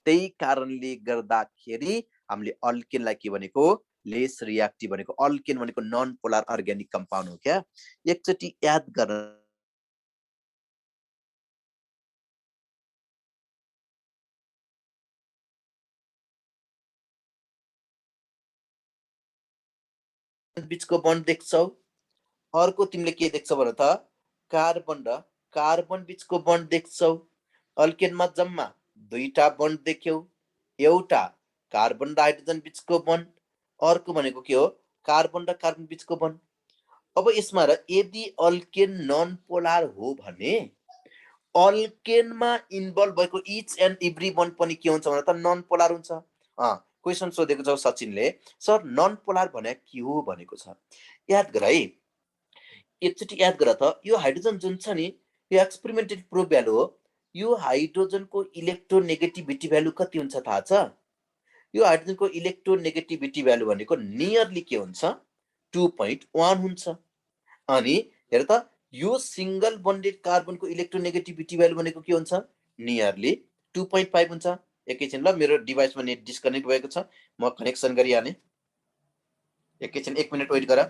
त्यही कारणले गर्दाखेरि हामीले अल्केनलाई के भनेको? लेस रियाक्टिभ भनेको। अल्केन भनेको नन पोलार अर्ग्यानिक कम्पाउन्ड हो क्या। एकचोटि याद गर्न बीचको बन्ड देख्छौ। अर्को तिमीले के देख्छौ भन त? कार्बन र कार्बन बीचको बन्ड देख्छौ। अल्केनमा जम्मा दुईटा बन्ड देख्यौ। एउटा कार्बन र हाइड्रोजन बीचको बन्ड, अर्को भनेको के हो? कार्बन र कार्बन बीचको बन्ड। अब यसमा र यदि अल्केन नन पोलार हो भने अल्केनमा इन्भल्भ भएको इच एन्ड एभ्री बन्ड पनि के हुन्छ भने त? नन पोलार हुन्छ। क्वेसन सोधेको छ सचिनले, सर नन पोलार भने के हो भनेको छ। याद गर है, एकचोटि याद गर त। यो हाइड्रोजन जुन छ नि, यो एक्सपेरिमेन्टल प्रुफ भ्यालु हो। यो हाइड्रोजनको इलेक्ट्रोनेगेटिभिटी भ्यालु कति हुन्छ थाहा छ? यो हाइड्रोजनको इलेक्ट्रोनेगेटिभिटी भ्यालु भनेको नियरली के हुन्छ? 2.1 हुन्छ। अनि हेर त, यो सिंगल बन्डेड कार्बनको इलेक्ट्रोनेगेटिभिटी भ्यालु भनेको के हुन्छ? नियरली 2.5 हुन्छ। एकैछिन ल, मेरो डिभाइसमा नेट डिस्कनेक्ट भएको छ, म कनेक्सन गरिहालेँ। एकैछिन 1 मिनट वेट गर।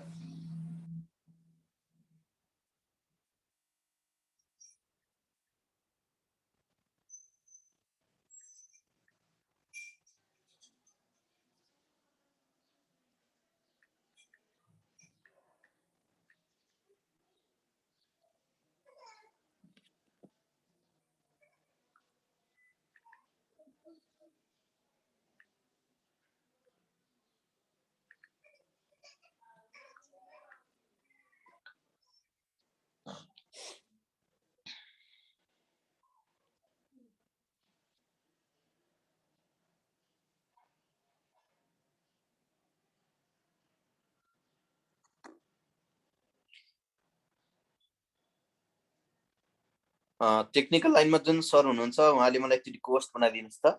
टेक्निकल लाइनमा जुन सर हुनुहुन्छ उहाँले मलाई एकचोटि कोस्ट बनाइदिनुहोस् त।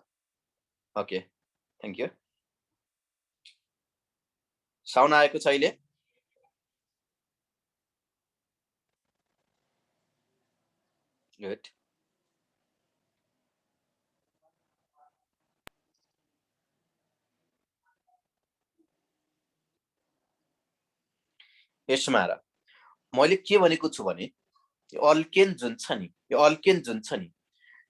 Okay, thank you. साउन्ड आएको छ अहिले? गुड। यसमा हेर, मैले के भनेको छु भने यो अल्केन जुन छ नि, यो अल्केन जुन छ नि,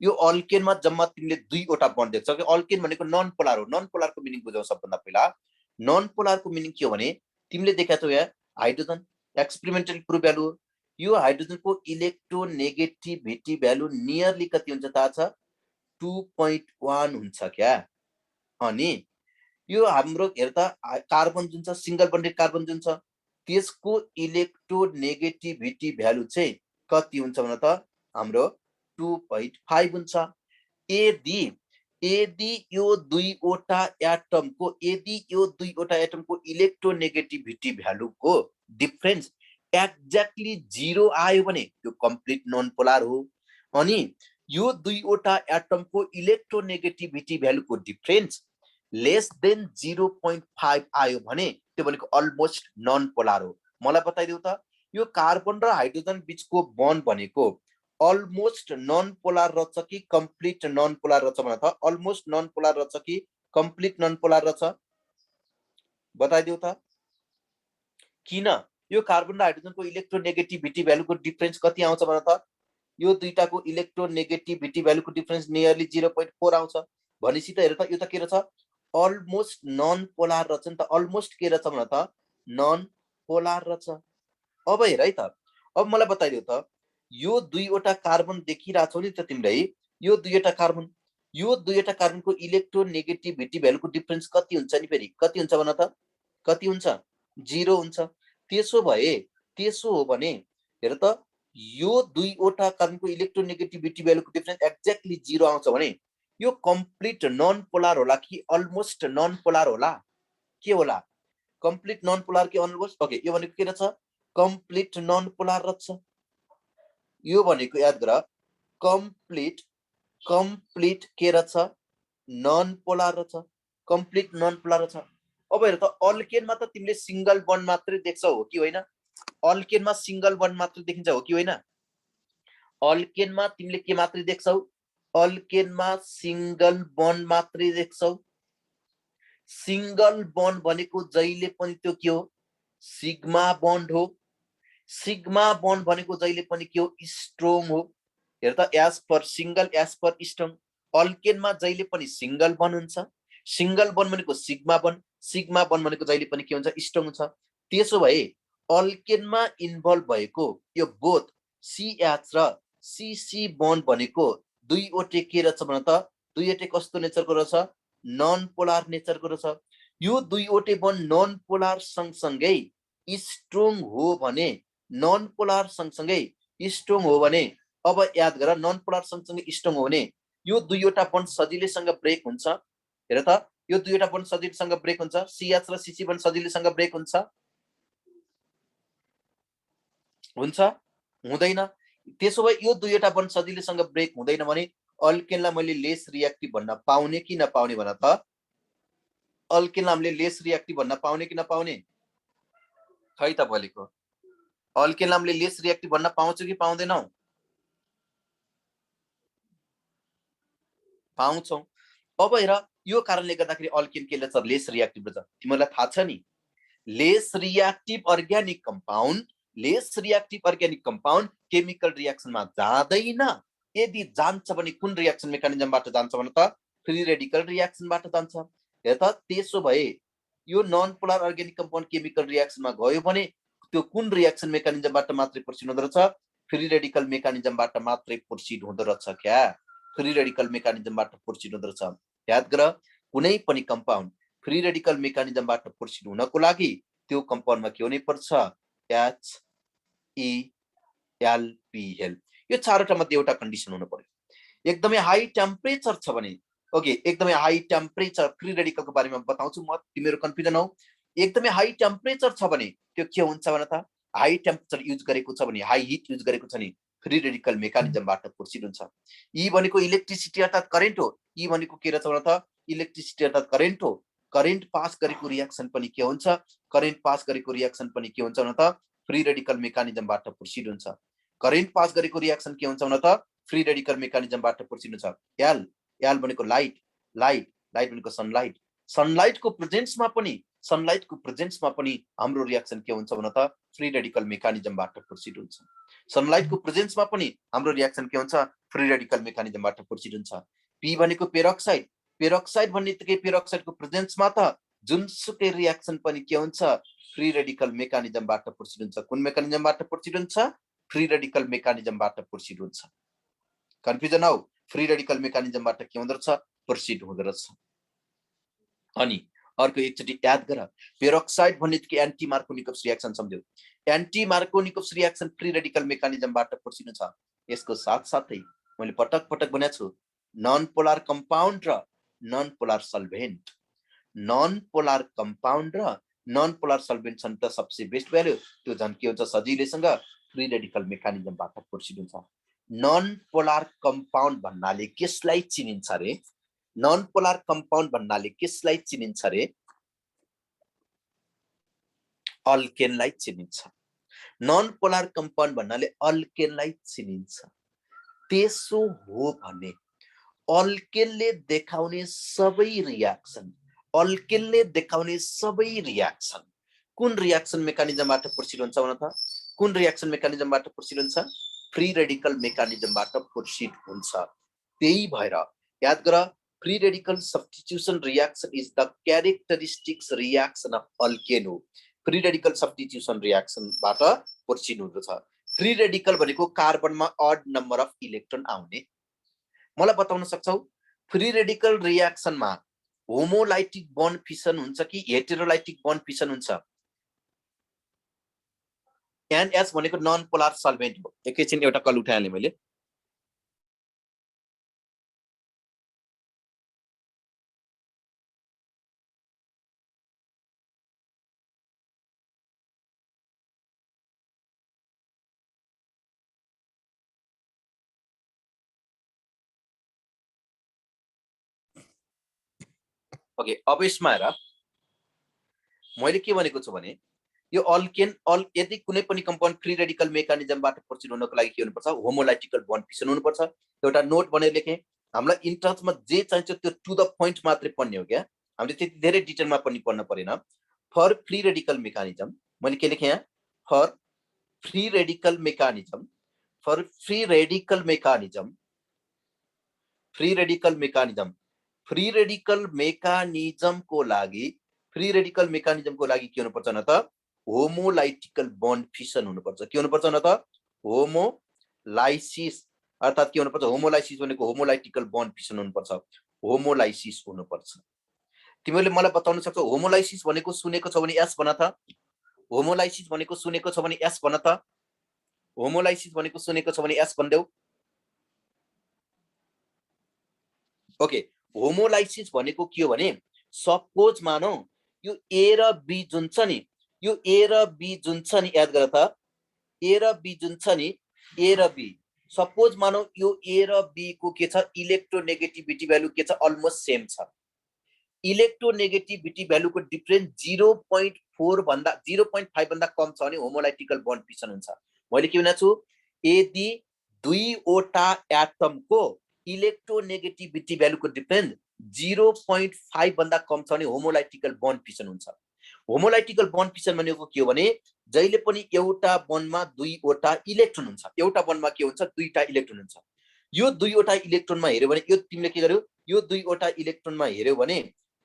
यो अल्केनमा जम्मा तिमीले दुईवटा बन्ड देख्छौ कि अल्केन भनेको नन पोलार हो। नन पोलारको मिनिङ बुझाउ सबभन्दा पहिला। नन पोलारको मिनिङ के हो भने तिमीले देखाएको छौ यहाँ हाइड्रोजन एक्सपेरिमेन्टल प्रुफ भ्यालु हो। यो हाइड्रोजनको इलेक्ट्रोनेगेटिभिटी भ्यालु नियरली कति हुन्छ थाहा छ? 2.1 हुन्छ क्या। अनि यो हाम्रो हेर त, कार्बन जुन छ, सिंगल बन्डेड कार्बन जुन छ, त्यसको इलेक्ट्रोनेगेटिभिटी भ्यालु चाहिँ कति हुन्छ भन त? हाम्रो 2.5 हुन्छ। यदि यदि यो दुईवटा एटमको इलेक्ट्रोनेगेटिभिटी भ्यालुको डिफरेन्स एक्ज्याक्टली 0 आयो भने त्यो कम्प्लिट नन पोलार हो। अनि यो दुईवटा एटमको इलेक्ट्रोनेगेटिभिटी भ्यालुको डिफरेन्स लेस देन 0.5 आयो भने त्यो भनेको अलमोस्ट नन पोलार हो। मलाई बताइदेऊ त, यो कार्बन र हाइड्रोजन बीचको बन्ड भनेको अलमोस्ट नन पोलार रहेछ कि कम्प्लिट नन पोलार रहेछ भन त? अलमोस्ट नन पोलार रहेछ कि कम्प्लिट नन पोलार रहेछ? बताइदेऊ त। किन? यो कार्बन र हाइड्रोजनको इलेक्ट्रोनेगेटिभिटी भ्यालुको डिफरेन्स कति आउँछ भन त? यो दुईटाको इलेक्ट्रोनेगेटिभिटी भ्यालुको डिफरेन्स नियरली 0.4 आउँछ। भनेपछि त हेर त, यो त के रहेछ? अलमोस्ट नन पोलार रहेछ नि त। अलमोस्ट के रहेछ भन त? नन पोलार रहेछ। अब हेर है त, अब मलाई बताइदेऊ त, यो दुईवटा कार्बन देखिरहेछौ नि त तिमीले, यो दुईवटा कार्बनको इलेक्ट्रोनेगेटिभिटी भ्यालुको डिफरेन्स कति हुन्छ नि फेरि? कति हुन्छ भन त? कति हुन्छ? 0 हुन्छ। त्यसो हो भने हेर त, यो दुईवटा कार्बनको इलेक्ट्रोनेगेटिभिटी भ्यालुको डिफरेन्स एक्ज्याक्टली 0 आउँछ भने यो कम्प्लिट नन पोलर होला कि अलमोस्ट नन पोलर होला, के होला? कम्प्लिट नन पोलर कि अलमोस्ट? ओके, यो भनेको के रहेछ? कम्प्लिट नन पोलर रहेछ। यो भनेको याद गर, कम्प्लिट के रहेछ? नन पोलर रहेछ, कम्प्लिट नन पोलर रहेछ। अब हेर त, अल्केनमा त तिमीले सिंगल बन्ड मात्रै देख्छौ, हो कि होइन? अल्केनमा सिंगल बन्ड मात्र देखिन्छ, हो कि होइन? अल्केनमा तिमीले के मात्रै देख्छौ? अल्केनमा सिंगल बन्ड मात्रै देख्छौ। सिंगल बन्ड भनेको जहिले पनि त्यो के हो? सिग्मा बन्ड हो। सिग्मा बन्ड भनेको जहिले पनि के हो? स्ट्रङ हो। हेर त, as per single, as per strong. अल्केनमा जहिले पनि सिंगल बन्ड हुन्छ। सिंगल बन्ड भनेको सिग्मा बन्ड, सिग्मा बन्ड भनेको जहिले पनि के हुन्छ? स्ट्रङ हुन्छ। त्यसो भए अल्केनमा इन्भल्भ भएको यो बोथ CH र CC बन्ड भनेको दुईवटै के रहेछ भन त? दुईवटै कस्तो नेचरको रहेछ? नन पोलर नेचरको रहेछ। यो दुईवटै बन्ड नन पोलर सँगसँगै स्ट्रङ हो भने, नन पोलर सँगसँगै स्ट्रङ हो भने, अब याद गर, नन पोलर सँगसँगै स्ट्रङ हो भने यो दुईवटा बन्ड सजिलैसँग ब्रेक हुन्छ। हेर त, यो दुईवटा बन्ड सजिलैसँग ब्रेक हुन्छ। CH र CC बन्ड सजिलैसँग ब्रेक हुन्छ? हुन्छ? हुँदैन। त्यसो भए यो दुईवटा बन्ड सजिलैसँग ब्रेक हुँदैन भने अल्केनलाई मैले लेस रिएक्टिभ भन्न पाउने कि नपाउने भन त? अल्केनलाई हामीले लेस रिएक्टिभ भन्न पाउने कि नपाउने? खै त बोलेको। अल्केनलाई हामीले लेस रिएक्टिभ भन्न पाउँछौँ कि पाउँदैनौँ? पाउँछौँ। अब हेर, यो कारणले गर्दाखेरि अल्केन के रहेछ? लेस रिएक्टिभ रहेछ। तिमीलाई थाहा छ नि, less reactive organic compound, less reactive organic compound chemical रिएक्सनमा जाँदैन। यदि जान्छ भने कुन रिएक्सन मेकानिजमबाट जान्छ भन त? फ्री रेडिकल रिएक्सनबाट जान्छ। हेर त, त्यसो भए यो non polar organic compound chemical रिएक्सनमा गयो भने त्यो कुन रिएक्सन मेकानिजमबाट मात्रै प्रोसिड हुँदो रहेछ? फ्री रेडिकल मेकानिजमबाट मात्रै प्रोसिड हुँदो रहेछ क्या? फ्री रेडिकल मेकानिजमबाट प्रोसिड हुँदो रहेछ। याद गर, कुनै पनि कम्पाउन्ड फ्री रेडिकल मेकानिजमबाट प्रोसिड हुनको लागि त्यो कम्पाउन्डमा के हुनै पर्छ? HELPL। यो चारवटा मध्ये एउटा कन्डिसन हुनु पर्यो। एकदमै हाई टेम्परेचर छ भने, ओके, एकदमै हाई टेम्परेचर, फ्री रेडिकलको बारेमा बताउँछु म, तिमीहरू कन्फ्युजन हौ। एकदमै हाई टेम्परेचर छ भने त्यो के हुन्छ भन त? हाई टेम्परेचर युज गरेको छ भने, हाई हिट युज गरेको छ भने फ्री रेडिकल मेकानिजमबाट प्रोसिड हुन्छ। ई भनेको इलेक्ट्रिसिटी अर्थात् करेन्ट हो। ई भनेको के रहेछ भन त? इलेक्ट्रिसिटी अर्थात् करेन्ट हो। करेन्ट पास गरेको रिएक्सन पनि के हुन्छ? करेन्ट पास गरेको रिएक्सन पनि के हुन्छ भन त? फ्री रेडिकल मेकानिजमबाट प्रोसिड हुन्छ। करेन्ट पास गरेको रिएक्सन के हुन्छ भन त? फ्री रेडिकल मेकानिजमबाट प्रोसिड हुन्छ। एल, एल भनेको लाइट, लाइट, लाइट भनेको सनलाइट। सनलाइटको प्रेजेन्समा पनि, सनलाइटको प्रेजेन्समा पनि हाम्रो रिएक्सन के हुन्छ भन त? फ्री रेडिकल मेकानिजमबाट प्रोसिड हुन्छ। सनलाइटको प्रेजेन्समा पनि हाम्रो रिएक्सन के हुन्छ? फ्री रेडिकल मेकानिजमबाट प्रोसिड हुन्छ। पी भनेको पेरोक्साइड, पेरोक्साइड भन्नेबित्तिकै पेरोक्साइडको प्रेजेन्समा त जुनसुकै रिएक्सन पनि के हुन्छ? फ्री रेडिकल मेकानिजमबाट प्रोसिड हुन्छ। कुन मेकानिजमबाट प्रोसिड हुन्छ? फ्री रेडिकल मेकानिजमबाट प्रोसिड हुन्छ। कन्फ्युजन हौ? फ्री रेडिकल मेकानिजमबाट के हुँदो रहेछ? प्रोसिड हुँदो रहेछ। अनि अर्को एकचोटि याद गर, पेरोक्साइड भन्नेबित्तिकै एन्टी मार्कोनिकोव्स रिएक्सन सम्झ्यौ। Anti Markovnikov's reaction free radical मेकानिजमबाट प्रोसिड हुन्छ। यसको साथसाथै मैले पटक पटक भनेको छु, नन पोलर कम्पाउन्ड र non polar solvent, non polar compound र नन पोलर सल्भेन्ट छन् त सबसे बेस्ट भ्यालु। त्यो झन् के हुन्छ? सजिलैसँग फ्री रेडिकल मेकानिजमबाट प्रोसिड हुन्छ। नन पोलर कम्पाउन्ड भन्नाले कसलाई चिनिन्छ रे? नन पोलर कम्पाउन्ड भन्नाले कसलाई चिनिन्छ रे? अल्केनलाई चिनिन्छ। नन पोलर कम्पाउन्ड भन्नाले अल्केनलाई चिनिन्छ। त्यसो हो भने अल्केनले देखाउने सबै रिएक्सन, अल्केनले देखाउने सबै रिएक्सन कुन रिएक्सन मेकानिजमबाट प्रोसिड हुन्छ भन त? कुन रिएक्सन मेकानिजमबाट प्रोसिड हुन्छ? फ्री रेडिकल मेकानिजमबाट प्रोसिड हुन्छ। त्यही भएर याद गर, free radical substitution reaction is the characteristics reaction of alkane हो। फ्री रेडिकल सब्स्टिट्युसन रिएक्सनबाट प्रोसिड हुँदछ। फ्री रेडिकल भनेको कार्बनमा अड नम्बर अफ इलेक्ट्रोन आउने। मलाई बताउन सक्छौ फ्री रेडिकल रिएक्सनमा होमोलाइटिक बन्ड फिसन हुन्छ कि हेटेरोलाइटिक बन्ड फिसन हुन्छ? NH भनेको नन पोलर सल्भेन्ट हो। एकैछिन एउटा कल उठाइहालेँ मैले। ओके, अब यसमा हेर मैले के भनेको छु भने यो अल्केन यदि कुनै पनि कम्पाउन्ड फ्री रेडिकल मेकानिजमबाट प्रचित हुनको लागि के हुनुपर्छ, होमोलाइटिकल बन्ड फिसन हुनुपर्छ। एउटा नोट भनेर लेखेँ, हामीलाई इन टचमा जे चाहिन्छ त्यो टु द पोइन्ट मात्रै पढ्ने हो क्या, हामीले त्यति धेरै डिटेलमा पनि पढ्न परेन। फर फ्री रेडिकल मेकानिजम मैले के लेखेँ यहाँ, for free radical mechanism, for free radical mechanism, free radical mechanism, free radical मेकानिजमको लागि, फ्री रेडिकल मेकानिजमको लागि के हुनुपर्छ न त, होमोलाइटिकल बन्ड फिसन हुनुपर्छ। के हुनुपर्छ न त, होमोलाइसिस, अर्थात् के हुनुपर्छ, होमोलाइसिस भनेको होमोलाइटिकल बन्ड फिसन हुनुपर्छ, होमोलाइसिस हुनुपर्छ। तिमीले मलाई बताउन सक्छौ होमोलाइसिस भनेको सुनेको छ भने एस भन त, होमोलाइसिस भनेको सुनेको छ भने एस भन त, होमोलाइसिस भनेको सुनेको छ भने एस भनिदेऊ। ओके, होमोलाइसिस भनेको के हो भने सपोज मानौ यो ए र बी जुन छ नि, यो ए र बी जुन छ नि, याद गर त, ए र बी जुन छ नि, ए र बी, सपोज मानौ यो ए र बी को के छ, इलेक्ट्रोनेगेटिभिटी भ्यालु के छ, अलमोस्ट सेम छ। इलेक्ट्रोनेगेटिभिटी भ्यालुको डिफरेन्स 0.4 भन्दा 0.5 भन्दा कम छ भने होमोलाइटिकल बन्ड फिसन हुन्छ। मैले के भनेको छु, यदि दुईवटा एटमको इलेक्ट्रोनेगेटिभिटी भ्यालुको डिफरेन्स 0.5 भन्दा कम छ भने होमोलाइटिकल बन्ड फिसन हुन्छ। होमोलाइटिकल बन्ड फिसन भनेको के हो भने जहिले पनि एउटा बन्डमा दुईवटा इलेक्ट्रोन हुन्छ, एउटा बन्डमा के हुन्छ, दुईटा इलेक्ट्रोन हुन्छ। यो दुईवटा इलेक्ट्रोनमा हेर्यो भने यो तिमीले के गर्यो, यो दुईवटा इलेक्ट्रोनमा हेर्यो भने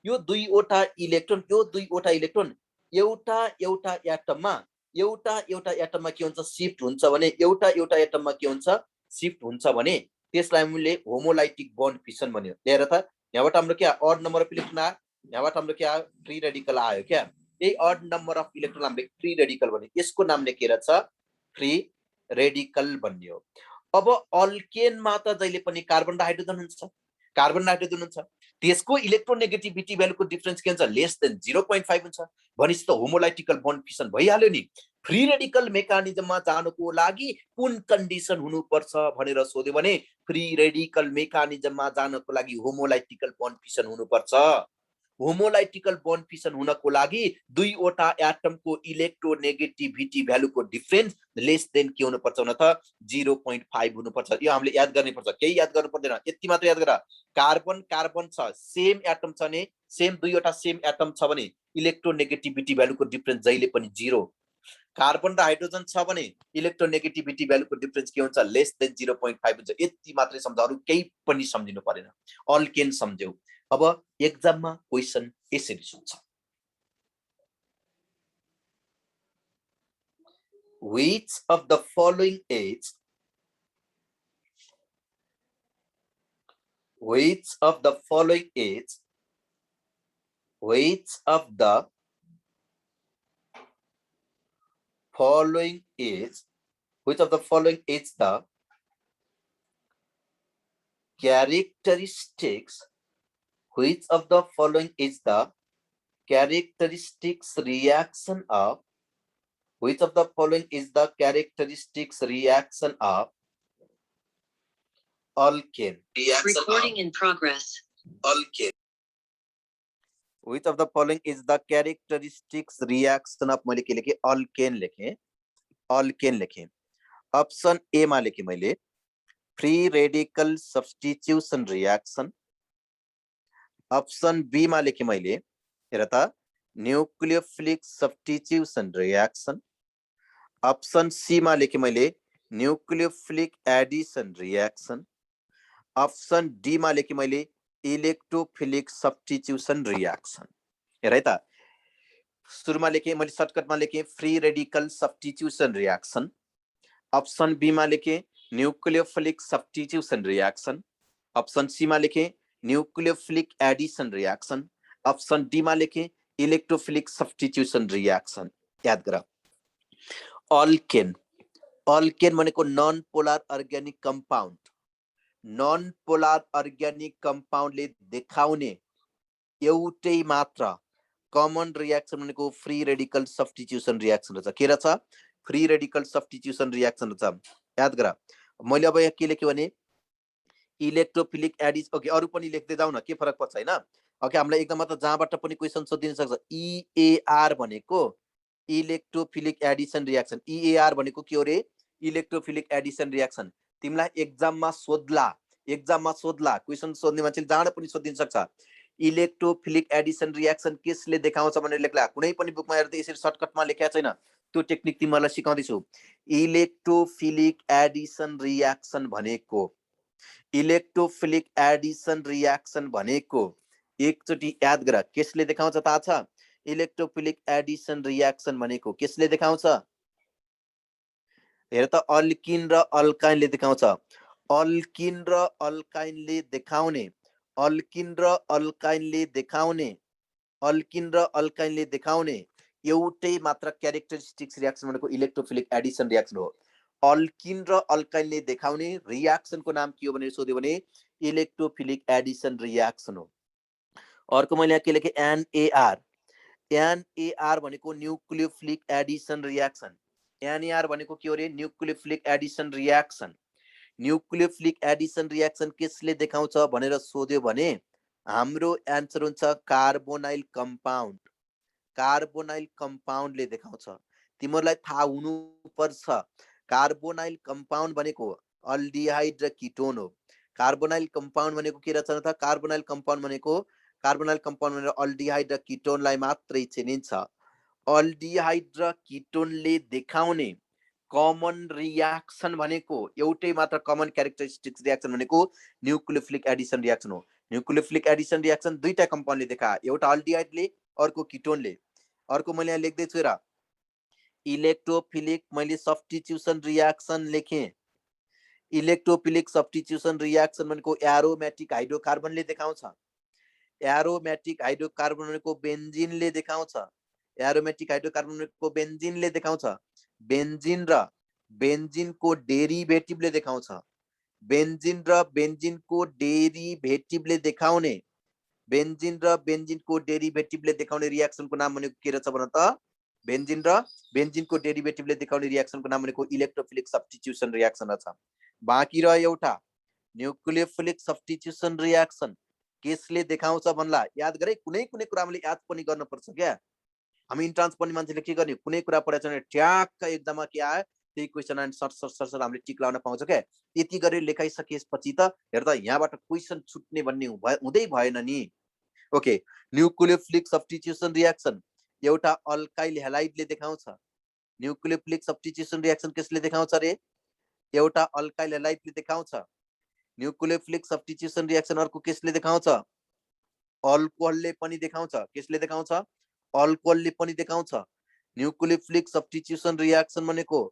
यो दुईवटा इलेक्ट्रोन, यो दुईवटा इलेक्ट्रोन एउटा एउटा एटममा, एउटा एउटा एटममा के हुन्छ, शिफ्ट हुन्छ भने, एउटा एउटा एटममा के हुन्छ, शिफ्ट हुन्छ भने त्यसलाई हामीले होमोलाइटिक बन्ड फिसन भन्यो। हेर त, यहाँबाट हाम्रो क्या अड नम्बर अफ इलेक्ट्रोन आयो, यहाँबाट हाम्रो क्या फ्री रेडिकल आयो क्या, यही अड नम्बर अफ इलेक्ट्रोन हामीले फ्री रेडिकल भन्यो। यसको नामले के रहेछ, फ्री रेडिकल भन्यो। अब अल्केनमा त जहिले पनि कार्बन र हाइड्रोजन हुन्छ, कार्बन र हाइड्रोजन हुन्छ, त्यसको इलेक्ट्रोनेगेटिभिटी भ्यालुको डिफरेन्स के हुन्छ, लेस देन 0.5 हुन्छ भनेपछि त होमोलाइटिकल बन्ड फिसन भइहाल्यो नि। फ्री रेडिकल मेकानिजममा जानको लागि कुन कन्डिसन हुनुपर्छ भनेर सोध्यो भने फ्री रेडिकल मेकानिजममा जानको लागि होमोलाइटिकल बन्ड फिसन हुनुपर्छ। होमोलाइटिकल बन्ड फिसन हुनको लागि दुईवटा एटमको इलेक्ट्रोनेगेटिभिटी भ्यालुको डिफरेन्स लेस देन के हुनुपर्छ न त, 0.5 हुनुपर्छ। यो हामीले याद गर्नुपर्छ, केही याद गर्नु पर्दैन, यति मात्र याद गर। कार्बन कार्बन छ, सेम एटम छ भने, सेम दुईवटा सेम एटम छ भने इलेक्ट्रोनेगेटिभिटी भ्यालुको डिफरेन्स जहिले पनि 0। कार्बन र हाइड्रोजन छ भने इलेक्ट्रोनेगेटिभिटी भ्यालुको डिफरेन्स के हुन्छ, लेस देन 0.5 हुन्छ। यति मात्रै सम्झ, अरु केही पनि सम्झिनु परेन। अल्केन सम्झ्यौ। अब एक्जाममा क्वेशन यसरी सोध्छ, which of the following is, which of the following is, which of the following is, which of the following is the characteristics, which of the following is the characteristics reaction of, which of the following is the characteristics reaction of alkane? Recording in progress. Alkane. Which of the following is the characteristics reaction of, मैले के लेखेँ, alkane लेखेँ, alkane लेखेँ। ऑप्शन ए मा लेखेँ मैले free radical substitution reaction, option B मा लेखेँ मैले, हेर त, nucleophilic substitution reaction, option C मा लेखेँ मैले nucleophilic addition reaction, option D मा लेखेँ मैले इलेक्ट्रोफिलिक सब्स्टिट्युसन रिएक्सन। हेर है त, सुरुमा लेखेँ मैले, सर्टकटमा लेखेँ free radical substitution reaction, option B मा लेखेँ nucleophilic substitution reaction, option C मा लेखेँ nucleophilic addition reaction, option D मा लेखेँ इलेक्ट्रोफिलिक सब्स्टिट्युसन रिएक्सन। याद गर, अल्केन अल्केन भनेको non polar organic compound non polar organic कम्पाउन्डले देखाउने एउटै मात्र कमन रियाक्सन भनेको फ्री रेडिकल सब्स्टिट्युसन रियाक्सन रहेछ के रहेछ फ्री रेडिकल सब्स्टिट्युसन रियाक्सन रहेछ याद गर मैले अब यहाँ के लेख्यो भने इलेक्ट्रोफिलिक एडिस ओके अरु पनि लेख्दै जाऊ न के फरक पर्छ हैन ओके हामीलाई एकदम त जहाँबाट पनि क्वेशन सोधिन सक्छ इएआर भनेको इलेक्ट्रोफिलिक एडिसन रियाक्सन इएआर भनेको के हो रे इलेक्ट्रोफिलिक एडिसन रियाक्सन तिमीलाई एक्जाममा सोध्ला क्वेशन सोध्ने मान्छेले जहाँबाट पनि सोधिन सक्छ इलेक्ट्रोफिलिक एडिसन रियाक्सन केसले देखाउँछ भनेर लेख्ला कुनै पनि बुकमा हेर्दा यसरी सर्टकटमा लेखेको छैन त्यो टेक्निक तिमीलाई सिकाउँदैछु इलेक्ट्रोफिलिक एडिसन रियाक्सन भनेको इलेक्ट्रोफिलिक एडिसन रियाक्सन भनेको एकचोटी याद गर केसले देखाउँछ थाहा छ इलेक्ट्रोफिलिक एडिसन रियाक्सन भनेको केसले देखाउँछ हेर त अल्किन र अल्काइनले देखाउँछ अल्किन र अल्काइनले देखाउने अल्किन र अल्काइनले देखाउने अल्किन र अल्काइनले देखाउने एउटै मात्र क्यारेक्टरिस्टिक्स रियाक्सन भनेको इलेक्ट्रोफिलिक एडिसन रियाक्सन हो अल्किन र अल्काइनले देखाउने रियाक्सनको नाम के हो भनेर सोध्यो भने इलेक्ट्रोफिलिक एडिसन रियाक्सन हो अर्को मैले यहाँ के लेखेँ एनएआर भनेको न्यूक्लियोफिलिक एडिसन रियाक्सन एनएआर भनेको के हो रे nucleophilic addition reaction nucleophilic addition reaction केसले देखाउँछ भनेर सोध्यो भने हाम्रो एन्सर हुन्छ कार्बोनाइल कम्पाउन्डले देखाउँछ तिमीहरूलाई थाहा हुनुपर्छ कार्बोनाइल कम्पाउन्ड भनेको अल्डिहाइड र कीटोन हो कार्बोनाइल कम्पाउन्ड भनेको के रहेछ त कार्बोनाइल कम्पाउन्ड भनेको अल्डिहाइड र कीटोनलाई मात्रै चिनिन्छ अल्डिहाइड र कीटोनले देखाउने कमन रियाक्सन भनेको एउटै मात्र कमन क्यारेक्टरिस्टिक्स रियाक्सन भनेको न्यूक्लियोफिलिक एडिसन रियाक्सन हो न्यूक्लियोफिलिक एडिसन रियाक्सन दुईटा कम्पाउन्डले देखा एउटा अल्डिहाइडले अर्को कीटोनले अर्को मैले यहाँ लेख्दै छु र इलेक्ट्रोफिलिक मैले सब्स्टिट्युसन रियाक्सन लेखेँ इलेक्ट्रोफिलिक सब्स्टिट्युसन रियाक्सन भनेको एरोमेटिक हाइड्रोकार्बनले देखाउँछ एरोमेटिक हाइड्रोकार्बन भनेको बेन्जिनले देखाउँछ एरोमेटिक हाइड्रोकार्बन भनेको बेन्जिनले देखाउँछ बेन्जिन र बेन्जिनको डेरिभेटिभले देखाउँछ बेन्जिन र बेन्जिनको डेरिभेटिभले देखाउने बेन्जिन र बेन्जिनको डेरिभेटिभले देखाउने रियाक्सनको नाम भनेको के रहेछ भन त बेन्जिन र बेन्जिनको डेरिभेटिभले देखाउने रियाक्सनको नाम भनेको इलेक्ट्रोफिलिक सब्स्टिट्युसन रियाक्सन रहेछ बाँकी रह्यो एउटा न्यूक्लियोफिलिक सब्स्टिट्युसन रियाक्सन केसले देखाउँछ भन्ला याद गरे कुनै कुनै कुरा हामीले याद पनि गर्नुपर्छ क्या हामी इन्ट्रान्स पनि मान्छेले के गर्ने कुनै कुरा पढाएको छ भने ट्याक्क एक्जाममा के आयो त्यही क्वेसन एन्ड सर्ट हामीले टिक लाउन पाउँछ क्या यति गरेर लेखाइसकेपछि त हेर्दा यहाँबाट क्वेसन छुट्ने भन्ने हुँदै भएन नि ओके न्यूक्लियोफिलिक सब्स्टिट्युसन रियाक्सन एउटा अल्काइल हेलाइडले देखाउँछ न्यूक्लियोफिलिक सब्स्टिट्युसन रियाक्सन केसले देखाउँछ रे एउटा अल्काइल हेलाइडले देखाउँछ न्यूक्लियोफिलिक सब्स्टिट्युसन रियाक्सन अर्को केसले देखाउँछ अल्कोहलले पनि देखाउँछ केसले देखाउँछ अल्कोहलले पनि देखाउँछ न्यूक्लियोफिलिक सब्स्टिट्युसन रियाक्सन भनेको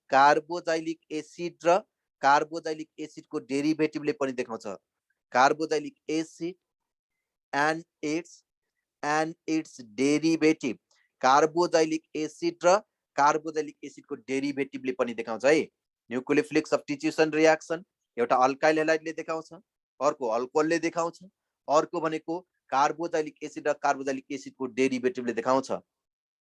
कार्बोजाइलिक एसिड र कार्बोजाइलिक एसिडको डेरिभेटिभले पनि देखाउँछ carboxylic acid and it's derivative carboxylic acid र कार्बोजाइलिक एसिडको डेरिभेटिभले पनि देखाउँछ है न्यूक्लियोफिलिक सब्स्टिट्युसन रियाक्सन एउटा अल्काइल हेलाइडले देखाउँछ अर्को अल्कोहलले देखाउँछ अर्को भनेको कार्बोजाइलिक एसिड र कार्बोजाइलिक एसिडको डेरिभेटिभले देखाउँछ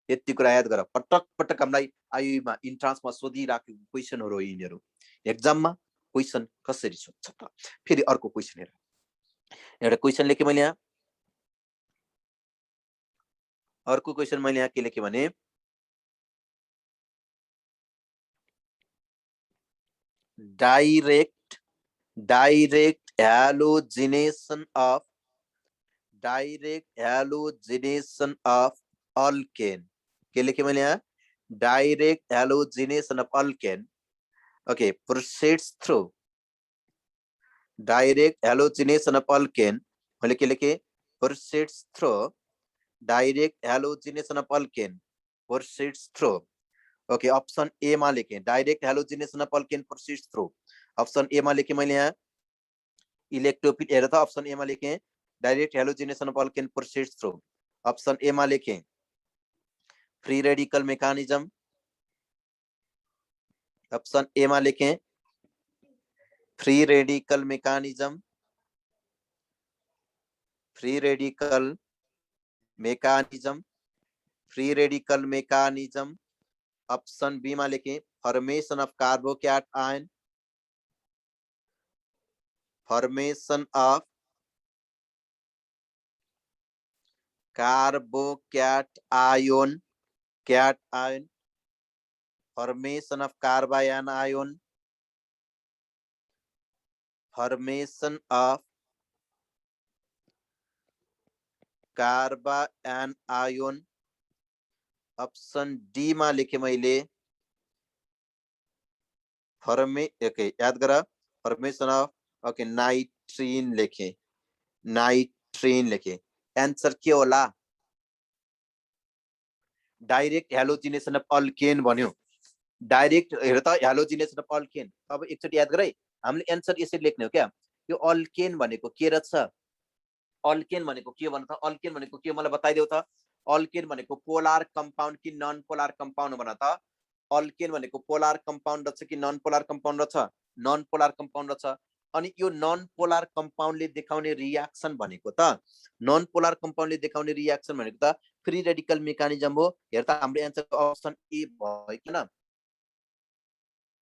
यति कुरा याद गर पटक पटक हामीलाई आयुमा इन्ट्रान्समा सोधिराखेको क्वेसनहरु हो यिनीहरु एक्जाममा क्वेसन कसरी सोध्छ त फेरि अर्को क्वेसन हेर एउटा क्वेसन लेखे मैले यहाँ अर्को क्वेसन मैले यहाँ के लेखे भने डाइरेक्ट halogenation of alkane के लेखे मैले यहाँ direct halogenation of alkane okay proceeds through direct halogenation of alkane मैले के लेखे proceeds through direct halogenation of alkane proceeds through okay option A मा लेखें direct halogenation of alkane proceeds through option A मा लेखें मैले यहाँ इलेक्ट्रोफिल हेर त ऑप्शन ए मा लेखें direct halogenation of alkane proceeds through option A मा लेखें free radical mechanism option A मा लेखें free radical mechanism, free radical mechanism, free radical mechanism. Option B मा लेखें formation of carbocation, formation of carbocation, cation, formation of carbanion, formation of carbanion. Option D मा लेखे मैले ओके याद करा फॉर्मेशन ऑफ ओके नाइट्रीन लेखे, नाइट्रीन लेखे। आंसर के होला डाइरेक्ट हेलोजिनेसन अफ अल्केन भन्यो, डाइरेक्ट हेर त हेलोजिनेसन अफ अल्केन। अब एकचोटि याद गरे हामीले आन्सर यसरी लेख्ने हो क्या, यो अल्केन भनेको के रहेछ, अल्केन भनेको के भन त, अल्केन भनेको के मलाई बताइदेऊ त। अल्केन भनेको पोलार कम्पाउन्ड कि नन पोलार कम्पाउन्ड भन त। अल्केन भनेको पोलार कम्पाउन्ड रहेछ कि नन पोलार कम्पाउन्ड रहेछ, नन पोलार कम्पाउन्ड रहेछ। अनि यो नन पोलार कम्पाउन्डले देखाउने रियाक्सन भनेको त, नन पोलार कम्पाउन्डले देखाउने रियाक्सन भनेको त फ्री रेडिकल मेकानिजम हो। हेर त हाम्रो आन्सर अप्सन ए भयो किन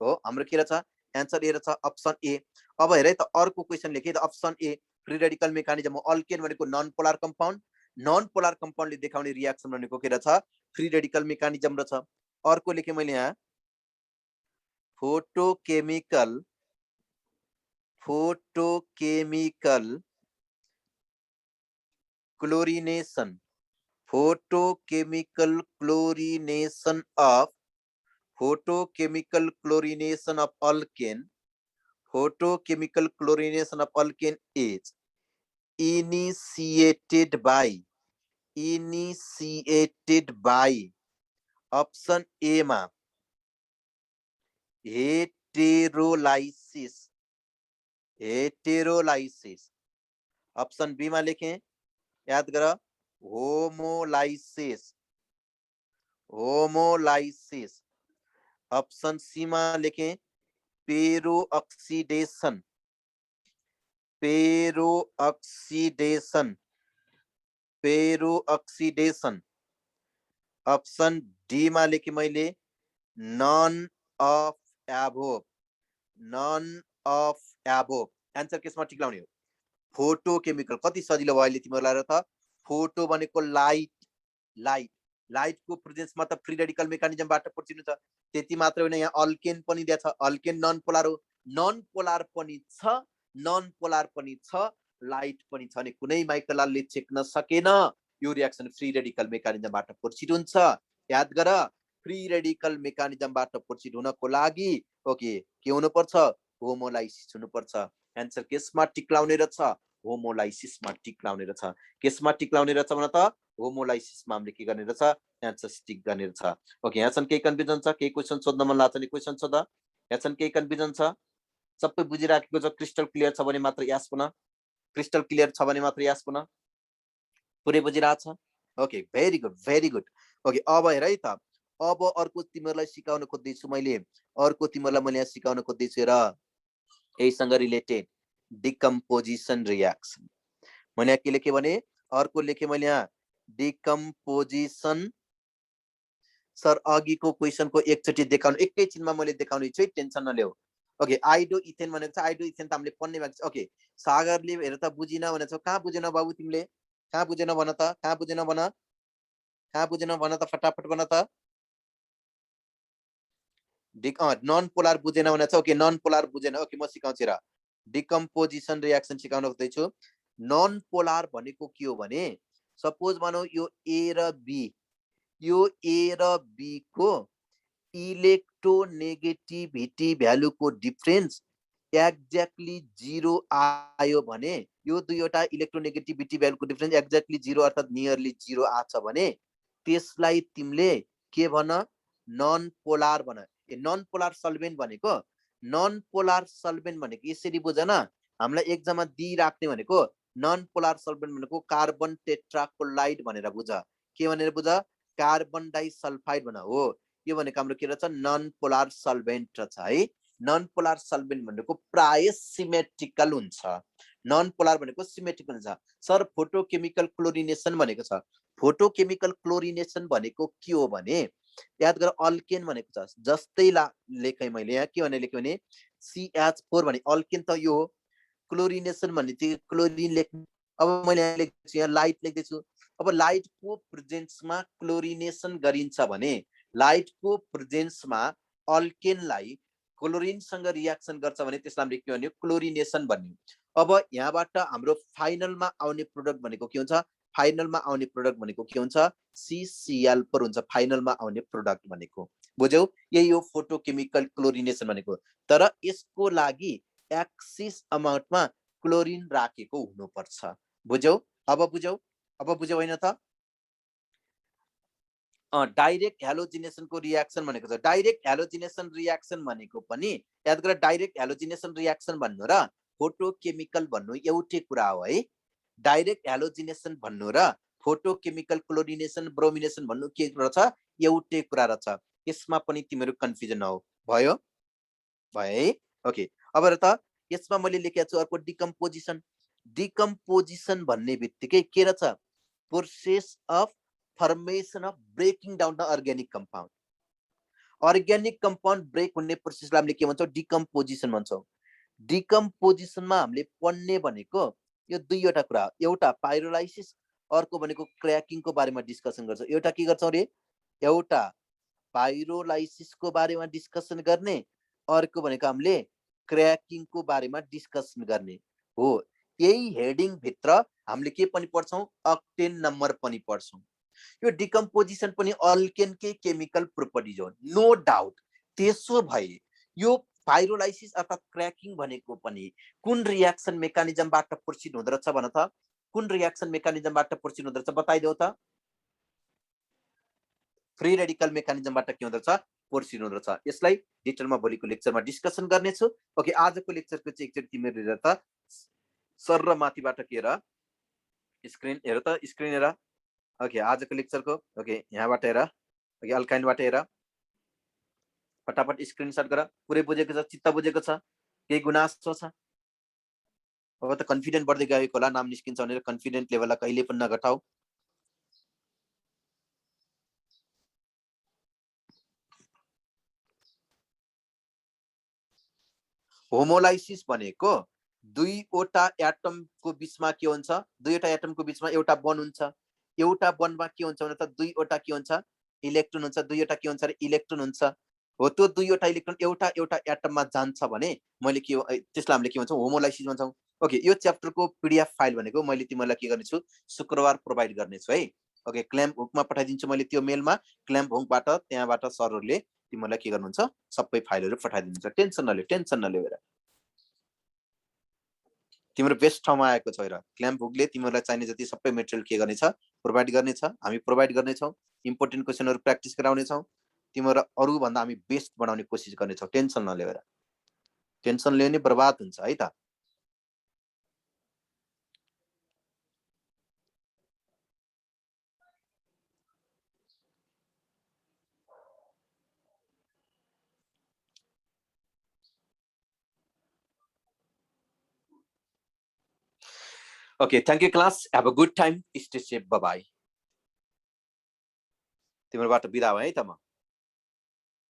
हो, हाम्रो के रहेछ आन्सर ए रहेछ अप्सन ए। अब हेर त अर्को क्वेशन लेखे त option A free radical mechanism हो। अल्केन भनेको non polar compound, non polar कम्पाउन्डले देखाउने रियाक्सन भनेको के रहेछ फ्री रेडिकल मेकानिजम रहेछ। अर्को लेखे मैले यहाँ photochemical, photochemical chlorination, photochemical chlorination of, photochemical chlorination of alkane, photochemical chlorination of alkane is initiated by, initiated by option A मा हेटेरोलाइसिस, हेटेरोलाइसिस। ऑप्शन बी मा लेखें याद करो होमोलाइसिस, होमोलाइसिस। ऑप्शन सी मा लिखें peroxidation, peroxidation, peroxidation. Option D मा लिखे मैले none of above, none of above. Answer केसमा ठिक लाउने हो फोटोकेमिकल। कति सजिलो भयो अहिले तिमीहरूलाई र त। फोटो भनेको लाइट, लाइट, लाइटको प्रेजेन्समा त फ्री रेडिकल मेकानिजमबाट पछिनु छ। त्यति मात्र होइन यहाँ अल्केन पनि दिएको छ, अल्केन नन पोलार हो, नन पोलार पनि छ, नन पोलार पनि छ, लाइट पनि छ। नि कुनै माइकलाले चेक्न सकेन यो रियाक्सन फ्री रेडिकल मेकानिजमबाट पछिट हुन्छ। याद गर फ्री रेडिकल मेकानिजमबाट पछिट हुनको लागि ओके के हुनुपर्छ होमोलाइसिस हुनुपर्छ। आन्सर केसमा टिक लाउने रहेछ होमोलाइसिसमा टिक लाउने रहेछ। केसमा टिक लाउने रहेछ भन त होमोलाइसिसमा हामीले के गर्ने रहेछ आन्सर टिक गर्ने रहेछ। ओके यहाँसम्म केही कन्फ्युजन छ, केही क्वेसन सोध्न मन लाग्छ नि क्वेसन सोध। यहाँसम्म केही कन्फ्युजन छ, सबै बुझिराखेको छ, क्रिस्टल क्लियर छ भने मात्र यास पुनः, क्रिस्टल क्लियर छ भने मात्र यास पुनः, पुरै बुझिरहेछ। Okay very good, very good. Okay अब हेर है त, अब अर्को तिमीहरूलाई सिकाउन खोज्दैछु मैले, अर्को तिमीहरूलाई मैले यहाँ सिकाउन खोज्दैछु र यहीसँग रिलेटेड डिकम्पोजिसन रियाक्सन। मैले यहाँ के लेखेँ भने अर्को लेखेँ मैले यहाँ डिकम्पोजिसन। सर अघिको क्वेसनको एकचोटि देखाउनु, एकैछिनमा मैले देखाउने छु, टेन्सन नलेऊ। ओके आइडो इथेन भनेको छ, आइडो इथेन त हामीले पढ्ने भएको छ। ओके सागरले हेर त बुझिन भनेछ, कहाँ बुझेन बाबु तिमीले, कहाँ बुझेन भन त, कहाँ बुझेन भन, कहाँ बुझेन भन त, फटाफट भन त। नन पोलार बुझेन भनेछ। ओके नन पोलार बुझेन, ओके म सिकाउँछु र डिकम्पोजिसन रियाक्सन सिकाउन खोज्दैछु। नन पोलार भनेको के हो भने सपोज भनौँ यो ए र बी, यो ए र बी को इलेक्ट्रोनेगेटिभिटी भ्यालुको डिफरेन्स एक्ज्याक्टली 0 आयो भने, यो दुईवटा इलेक्ट्रोनेगेटिभिटी भ्यालुको डिफरेन्स एक्ज्याक्टली 0 अर्थात् नियरली 0 आछ भने त्यसलाई तिमीले के भन नन पोलार भन। नन पोलार सल्भेन्ट भनेको, नन पोलार सल्भेन्ट भनेको यसरी बुझ न, हामीलाई एक्जाममा दिइराख्ने भनेको नन पोलार सल्भेन्ट भनेको कार्बन टेट्राक्लोराइड भनेर बुझ। के भनेर बुझ कार्बन डाइसल्फाइड भन हो। यो भनेको हाम्रो के रहेछ नन पोलार सल्भेन्ट रहेछ है। नन पोलार सल्भेन्ट भनेको प्राय सिमेट्रिकल हुन्छ। नन पोलार भनेको सिमेट्रिकल हुन्छ। सर फोटोकेमिकल क्लोरिनेसन भनेको छ। फोटोकेमिकल क्लोरिनेसन भनेको के हो भने याद गर अल्केन भनेको छ जस्तै लेखेँ मैले यहाँ के भने लेखेँ भने CH4 भने अल्केन त यो हो। क्लोरिनेसन भन्ने चाहिँ क्लोरिन लेख्नु। अब मैले यहाँ लेख्दैछु यहाँ लाइट लेख्दैछु। अब लाइटको प्रेजेन्समा क्लोरिनेसन गरिन्छ भने लाइटको प्रेजेन्समा अल्केनलाई क्लोरिनसँग रियाक्सन गर्छ भने त्यसलाई हामीले के भन्यो क्लोरिनेसन भन्यो। अब यहाँबाट हाम्रो फाइनलमा आउने प्रोडक्ट भनेको के हुन्छ फाइनलमा आउने प्रोडक्ट भनेको के हुन्छ CCl4 हुन्छ फाइनलमा आउने प्रोडक्ट भनेको। बुझ्यौ यही हो फोटोकेमिकल क्लोरिनेसन भनेको। तर यसको लागि एक्सिस अमाउन्टमा क्लोरिन राखेको हुनुपर्छ। बुझ्यौ अब बुझ्यौ हैन त। डाइरेक्ट हेलोजिनेसनको रियाक्सन भनेको छ। डाइरेक्ट हेलोजिनेसन रियाक्सन भनेको पनि याद गर डाइरेक्ट हेलोजिनेसन रियाक्सन भन्नु र फोटोकेमिकल भन्नु एउटै कुरा हो है। डाइरेक्ट हेलोजिनेसन भन्नु र फोटोकेमिकल क्लोरिनेसन ब्रोमिनेसन भन्नु के रहेछ एउटै कुरा रहेछ। यसमा पनि तिमीहरू कन्फ्युजन नहो। भयो है ओके। अब र त यसमा मैले लेखेको छु अर्को डिकम्पोजिसन। डिकम्पोजिसन भन्ने बित्तिकै के रहेछ process of formation of breaking down the organic compound. Organic compound break हुने प्रोसेसलाई हामीले के भन्छौँ डिकम्पोजिसन भन्छौँ। डिकम्पोजिसनमा हामीले पढ्ने भनेको यो दुईवटा कुरा हो। एउटा पाइरोलाइसिस अर्को भनेको क्रैकिङको बारेमा डिस्कसन गर्छ। एउटा के गर्छौँ रे एउटा पाइरोलाइसिसको बारेमा डिस्कसन गर्ने अर्को भनेको हामीले क्रैकिङको बारेमा डिस्कसन गर्ने हो। यही हेडिङ भित्र हामीले के पनि पढ्छौँ अक्टेन नम्बर पनि पढ्छौँ। यो डिकम्पोजिसन पनि अल्केनकै केमिकल प्रोपर्टिज हो नो डाउट। त्यसो भए यो पाइरोलाइसिस अर्थात् क्रैकिङ भनेको पनि कुन रियाक्सन मेकानिजमबाट प्रोसिड हुँदो रहेछ भन त। कुन रियाक्सन मेकानिजमबाट प्रोसिड हुँदो रहेछ बताइदेऊ त। फ्री रेडिकल मेकानिजमबाट के हुँदो रहेछ प्रोसिड हुँदो रहेछ। यसलाई डिटेलमा भोलिको लेक्चरमा डिस्कसन गर्नेछु। ओके आजको लेक्चरको चाहिँ एकचोटि तिमीहरू हेर त सर र माथिबाट के हेर स्क्रिन हेर त स्क्रिन हेर। ओके आजको लेक्चरको ओके यहाँबाट हेर ओके अल्काइनबाट हेर फटाफट स्क्रिनशट गर। पुरै बुझेको छ चित्त बुझेको छ केही गुनासो छ। अब त कन्फिडेन्ट बढ्दै गएको होला नाम निस्किन्छ भनेर कन्फिडेन्ट लेभललाई कहिले पनि नघटाऊ। होमोलाइसिस भनेको दुईवटा एटमको बीचमा के हुन्छ दुईवटा एटमको बीचमा एउटा बन्ड हुन्छ। एउटा बन्डमा के हुन्छ भने त दुईवटा के हुन्छ इलेक्ट्रोन हुन्छ। दुईवटा के हुन्छ इलेक्ट्रोन हुन्छ हो। त्यो दुईवटा इलेक्ट्रोन एउटा एउटा एटममा जान्छ भने मैले के त्यसलाई हामीले के भन्छौँ होमोलाइसिस भन्छौँ। ओके यो च्याप्टरको PDF फाइल भनेको मैले तिमीलाई के गर्नेछु शुक्रबार प्रोभाइड गर्नेछु है। ओके क्ल्याम्प हुकमा पठाइदिन्छु मैले त्यो मेलमा। क्ल्याम्प हुकबाट त्यहाँबाट सरहरूले तिमीलाई के गर्नुहुन्छ सबै फाइलहरू पठाइदिनुहुन्छ। टेन्सन नलिएर तिम्रो बेस्ट ठाउँमा आएको छ। र क्ल्याम्प हुकले तिमीलाई चाहिने जति सबै मेटेरियल के गर्नेछ प्रोभाइड गर्नेछ। हामी प्रोभाइड गर्नेछौँ। इम्पोर्टेन्ट क्वेसनहरू प्र्याक्टिस गराउनेछौँ। तिम्रो अरू भन्दा हामी बेस्ट बनाउने कोसिस गर्नेछौँ। टेन्सन नलिएर। टेन्सन लियो भने बर्बाद हुन्छ है त। Okay, thank you class. Have a good time. Stay safe. Bye bye. तिम्रोबाट बिदा भयो है त म।